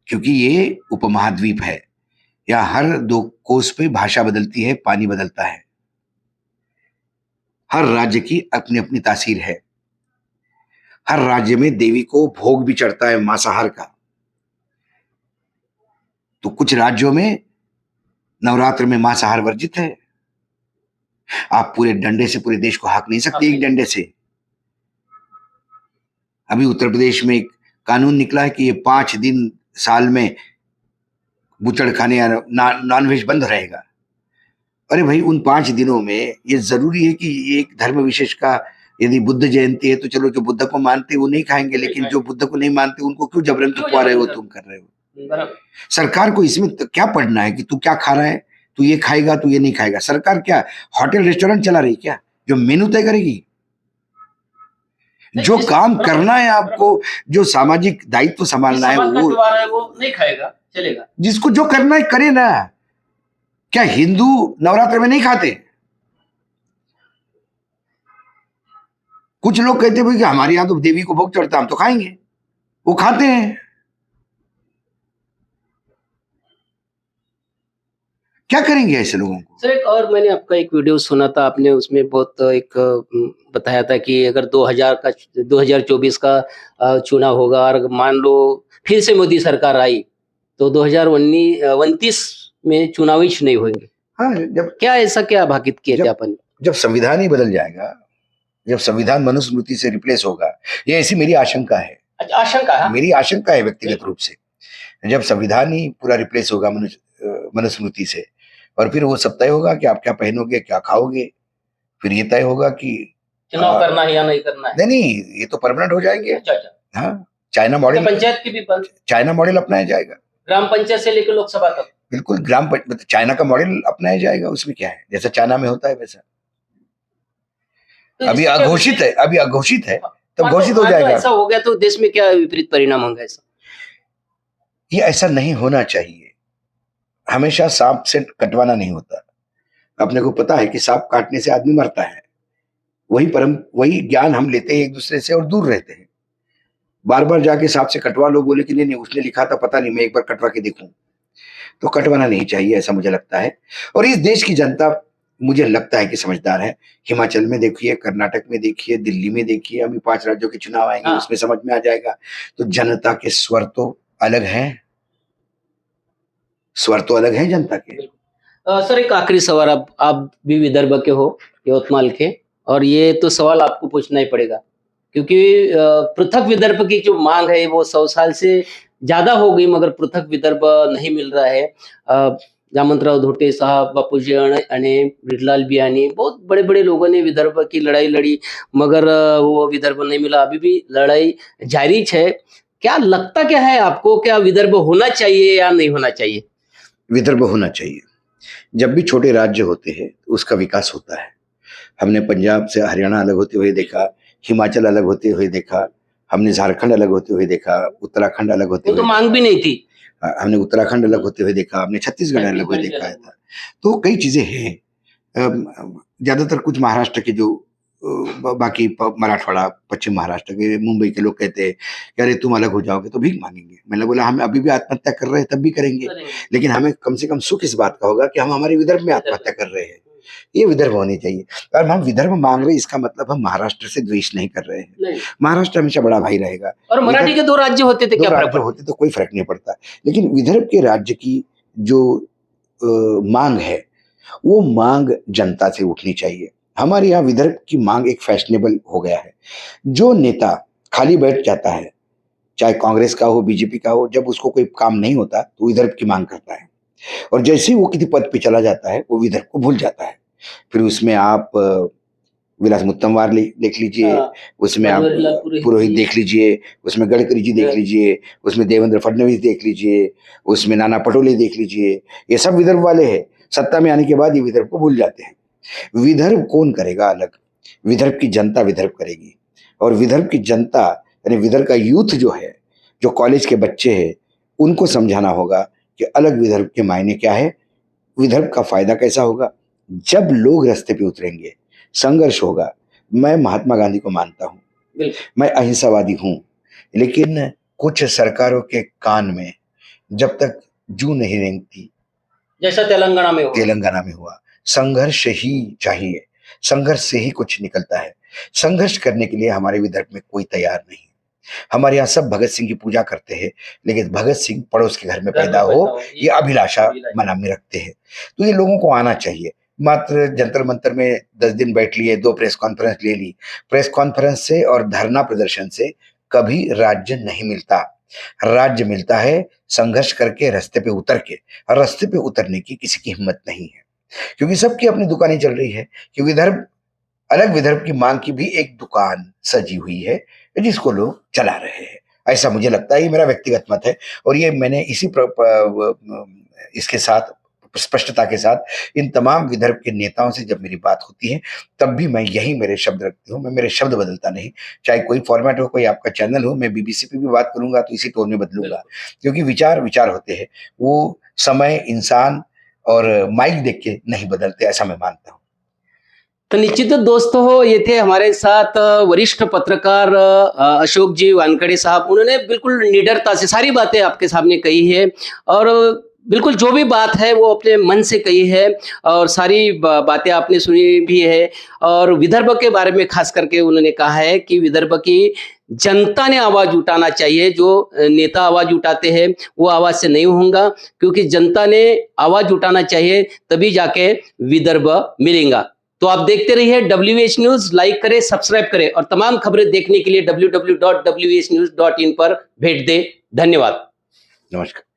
क्योंकि ये उपमहाद्वीप है, या हर 2 कोस पे भाषा बदलती है, पानी बदलता है, हर राज्य की अपनी अपनी तासीर है। हर राज्य में देवी को भोग भी चढ़ता है मांसाहार का। तो कुछ राज्यों में नवरात्र में मांसाहार वर्जित है। आप पूरे डंडे से पूरे देश को हाँक नहीं सकते एक डंडे से। अभी उत्तर प्रदेश में एक कानून निकला है कि ये 5 दिन साल में बुचड़ खाने या नॉनवेज बंद रहेगा। अरे भाई, उन 5 दिनों में ये जरूरी है कि एक धर्म विशेष का, यदि बुद्ध जयंती है तो चलो, जो बुद्ध को मानते वो नहीं खाएंगे, लेकिन जो बुद्ध को नहीं मानते उनको क्यों जबरन खुआ रहे हो, तुम कर रहे हो। सरकार को इसमें क्या पढ़ना है कि तू क्या खा रहा है, तू ये खाएगा, तू ये नहीं खाएगा? सरकार क्या होटल रेस्टोरेंट चला रही क्या, जो मेनू तय करेगी? जो काम करना है आपको, जो सामाजिक दायित्व संभालना है, वो नहीं खाएगा, चलेगा। जिसको जो करना है करे ना। क्या हिंदू नवरात्र में नहीं खाते? कुछ लोग कहते हैं कि हमारे यहां तो देवी को भोग चढ़ता, हम तो खाएंगे, वो खाते हैं। क्या करेंगे ऐसे लोगों को? सर, एक और मैंने आपका एक वीडियो सुना था, आपने उसमें बहुत एक बताया था कि अगर 2024 का चुनाव होगा और मान लो फिर से मोदी सरकार आई तो 2029 में चुनाव ही नहीं होंगे। हाँ, जब क्या ऐसा क्या भाकित किया थे अपन? जब संविधान ही बदल जाएगा, जब संविधान मनुस्मृति से रिप्लेस होगा, ये ऐसी मेरी आशंका है। अच्छा, आशंका है? मेरी आशंका है व्यक्तिगत रूप से। जब संविधान ही पूरा रिप्लेस होगा मनुस्मृति से, और फिर वो सब तय होगा कि आप क्या पहनोगे, क्या खाओगे, फिर ये तय होगा कि चुनाव करना है या नहीं करना है। नहीं, ये तो परमानेंट हो जाएंगे। अच्छा अच्छा। हाँ, चाइना मॉडल, पंचायत की भी चाइना मॉडल अपनाया जाएगा, ग्राम पंचायत से लेकर लोकसभा तक। बिल्कुल मतलब चाइना का मॉडल अपनाया जाएगा। उसमें क्या है, जैसा चाइना में होता है वैसा। तो अभी अघोषित है, अभी अघोषित है, तब घोषित हो जाएगा। ऐसा हो गया तो देश में क्या विपरीत परिणाम होंगे? ऐसा, ये ऐसा नहीं होना चाहिए। हमेशा सांप से कटवाना नहीं होता। अपने को पता है कि सांप काटने से आदमी मरता है, वही ज्ञान हम लेते हैं एक दूसरे से और दूर रहते हैं। बार बार जाके साहब से कटवा लो, बोले कि नहीं नहीं उसने लिखा था पता नहीं, मैं एक बार कटवा के देखूं। तो कटवाना नहीं चाहिए, ऐसा मुझे लगता है। और इस देश की जनता मुझे लगता है कि समझदार है। हिमाचल में देखिए, कर्नाटक में देखिए, दिल्ली में देखिए, अभी 5 राज्यों के चुनाव आएंगे, हाँ। उसमें समझ में आ जाएगा। तो जनता के स्वर तो अलग हैं, स्वर तो अलग है जनता के। सर एक आखिरी सवाल, आप भी विदर्भ के हो, यवतमाल के, और ये तो सवाल आपको पूछना ही पड़ेगा क्योंकि पृथक विदर्भ की जो मांग है वो 100 साल से ज्यादा हो गई, मगर पृथक विदर्भ नहीं मिल रहा है। जामंतराव धोटे साहब, बापूजी अणे, ब्रिजलाल बियानी, बहुत बड़े बड़े लोगों ने विदर्भ की लड़ाई लड़ी, मगर वो विदर्भ नहीं मिला। अभी भी लड़ाई जारी है। क्या लगता क्या है आपको, क्या विदर्भ होना चाहिए या नहीं होना चाहिए? विदर्भ होना चाहिए। जब भी छोटे राज्य होते हैं उसका विकास होता है। हमने पंजाब से हरियाणा अलग होते हुए देखा, हिमाचल अलग होते हुए देखा, हमने झारखंड अलग होते हुए देखा, उत्तराखंड अलग होते वो तो हुए मांग भी नहीं थी। हमने उत्तराखंड अलग होते हुए देखा, हमने छत्तीसगढ़ अलग हुए देखा है था। तो कई चीजें हैं। ज्यादातर कुछ महाराष्ट्र के जो बाकी मराठवाड़ा, पश्चिम महाराष्ट्र के, मुंबई के लोग कहते हैं कि अरे तुम अलग हो जाओगे तो भीख मांगेंगे। मैंने बोला हम अभी भी आत्महत्या कर रहे हैं, तब भी करेंगे, लेकिन हमें कम से कम सुख इस बात का होगा कि हम हमारे विदर्भ में आत्महत्या कर रहे हैं। ये विदर्भ होनी चाहिए। और हम विदर्भ मांग रहे हैं, इसका मतलब हम महाराष्ट्र से द्वेष नहीं कर रहे हैं। महाराष्ट्र हमेशा बड़ा भाई रहेगा। और मराठी के 2 राज्य होते थे, दो क्या फर्क राज्य होते तो कोई फर्क नहीं पड़ता, लेकिन विदर्भ के राज्य की जो मांग है वो मांग जनता से उठनी चाहिए। हमारे यहाँ विदर्भ की मांग एक फैशनेबल हो गया है। जो नेता खाली बैठ जाता है, चाहे कांग्रेस का हो, बीजेपी का हो, जब उसको कोई काम नहीं होता तो विदर्भ की मांग करता है, और जैसे ही वो किसी पद पे चला जाता है वो विदर्भ को भूल जाता है। फिर उसमें आप विलास मुत्तमवार देख लीजिए, हाँ, उसमें आप पुरोहित देख लीजिए, उसमें गडकरी जी देख लीजिए, उसमें देवेंद्र फडणवीस देख लीजिए, उसमें नाना पटोले देख लीजिए, ये सब विदर्भ वाले हैं। सत्ता में आने के बाद ये विदर्भ को भूल जाते हैं। विदर्भ कौन करेगा अलग? विदर्भ की जनता विदर्भ करेगी। और विदर्भ की जनता यानी विदर्भ का यूथ जो है, जो कॉलेज के बच्चे हैं, उनको समझाना होगा कि अलग विदर्भ के मायने क्या है, विदर्भ का फायदा कैसा होगा। जब लोग रास्ते पे उतरेंगे, संघर्ष होगा। मैं महात्मा गांधी को मानता हूँ, मैं अहिंसावादी हूँ, लेकिन कुछ सरकारों के कान में जब तक जू नहीं रेंगती, जैसा तेलंगाना में हुआ, संघर्ष ही चाहिए। संघर्ष से ही कुछ निकलता है। संघर्ष करने के लिए हमारे विदर्भ में कोई तैयार नहीं। हमारे यहाँ सब भगत सिंह की पूजा करते हैं, लेकिन भगत सिंह पड़ोस के घर में पैदा हो ये अभिलाषा मना में रखते हैं। तो ये लोगों को आना चाहिए। मात्र जंतर मंतर में 10 दिन बैठ लिए, 2 प्रेस कॉन्फ्रेंस ले ली। प्रेस कॉन्फ्रेंस से और धरना प्रदर्शन से कभी राज्य नहीं मिलता। राज्य मिलता है संघर्ष करके, रास्ते पे उतर के। और रास्ते पे उतरने की किसी की हिम्मत नहीं है, क्योंकि सबकी अपनी दुकानें चल रही है कि विदर्भ अलग विदर्भ की मांग की भी एक दुकान सजी हुई है जिसको लोग चला रहे हैं। ऐसा मुझे लगता है, ये मेरा व्यक्तिगत मत है। और ये मैंने इसके साथ स्पष्टता के साथ इन तमाम विदर्भ के नेताओं से जब मेरी बात होती है तब भी मैं यही मेरे शब्द रखती हूँ। मैं मेरे शब्द बदलता नहीं, चाहे कोई फॉर्मेट हो, कोई आपका चैनल हो। मैं बीबीसी पे भी बात करूंगा तो इसी टोन में बदलूंगा, क्योंकि विचार विचार होते हैं, वो समय, इंसान और माइक देख के नहीं बदलते, ऐसा मैं मानता हूँ। तो निश्चित दोस्तों, ये थे हमारे साथ वरिष्ठ पत्रकार अशोक जी वानखेड़े साहब। उन्होंने बिल्कुल निडरता से सारी बातें आपके सामने कही है, और बिल्कुल जो भी बात है वो अपने मन से कही है, और सारी बातें आपने सुनी भी है। और विदर्भ के बारे में खास करके उन्होंने कहा है कि विदर्भ की जनता ने आवाज उठाना चाहिए। जो नेता आवाज उठाते हैं वो आवाज से नहीं होगा, क्योंकि जनता ने आवाज उठाना चाहिए, तभी जाके विदर्भ मिलेगा। तो आप देखते रहिए WH न्यूज, लाइक करें, सब्सक्राइब करें, और तमाम खबरें देखने के लिए www.whnews.in पर भेंट दें। धन्यवाद। नमस्कार।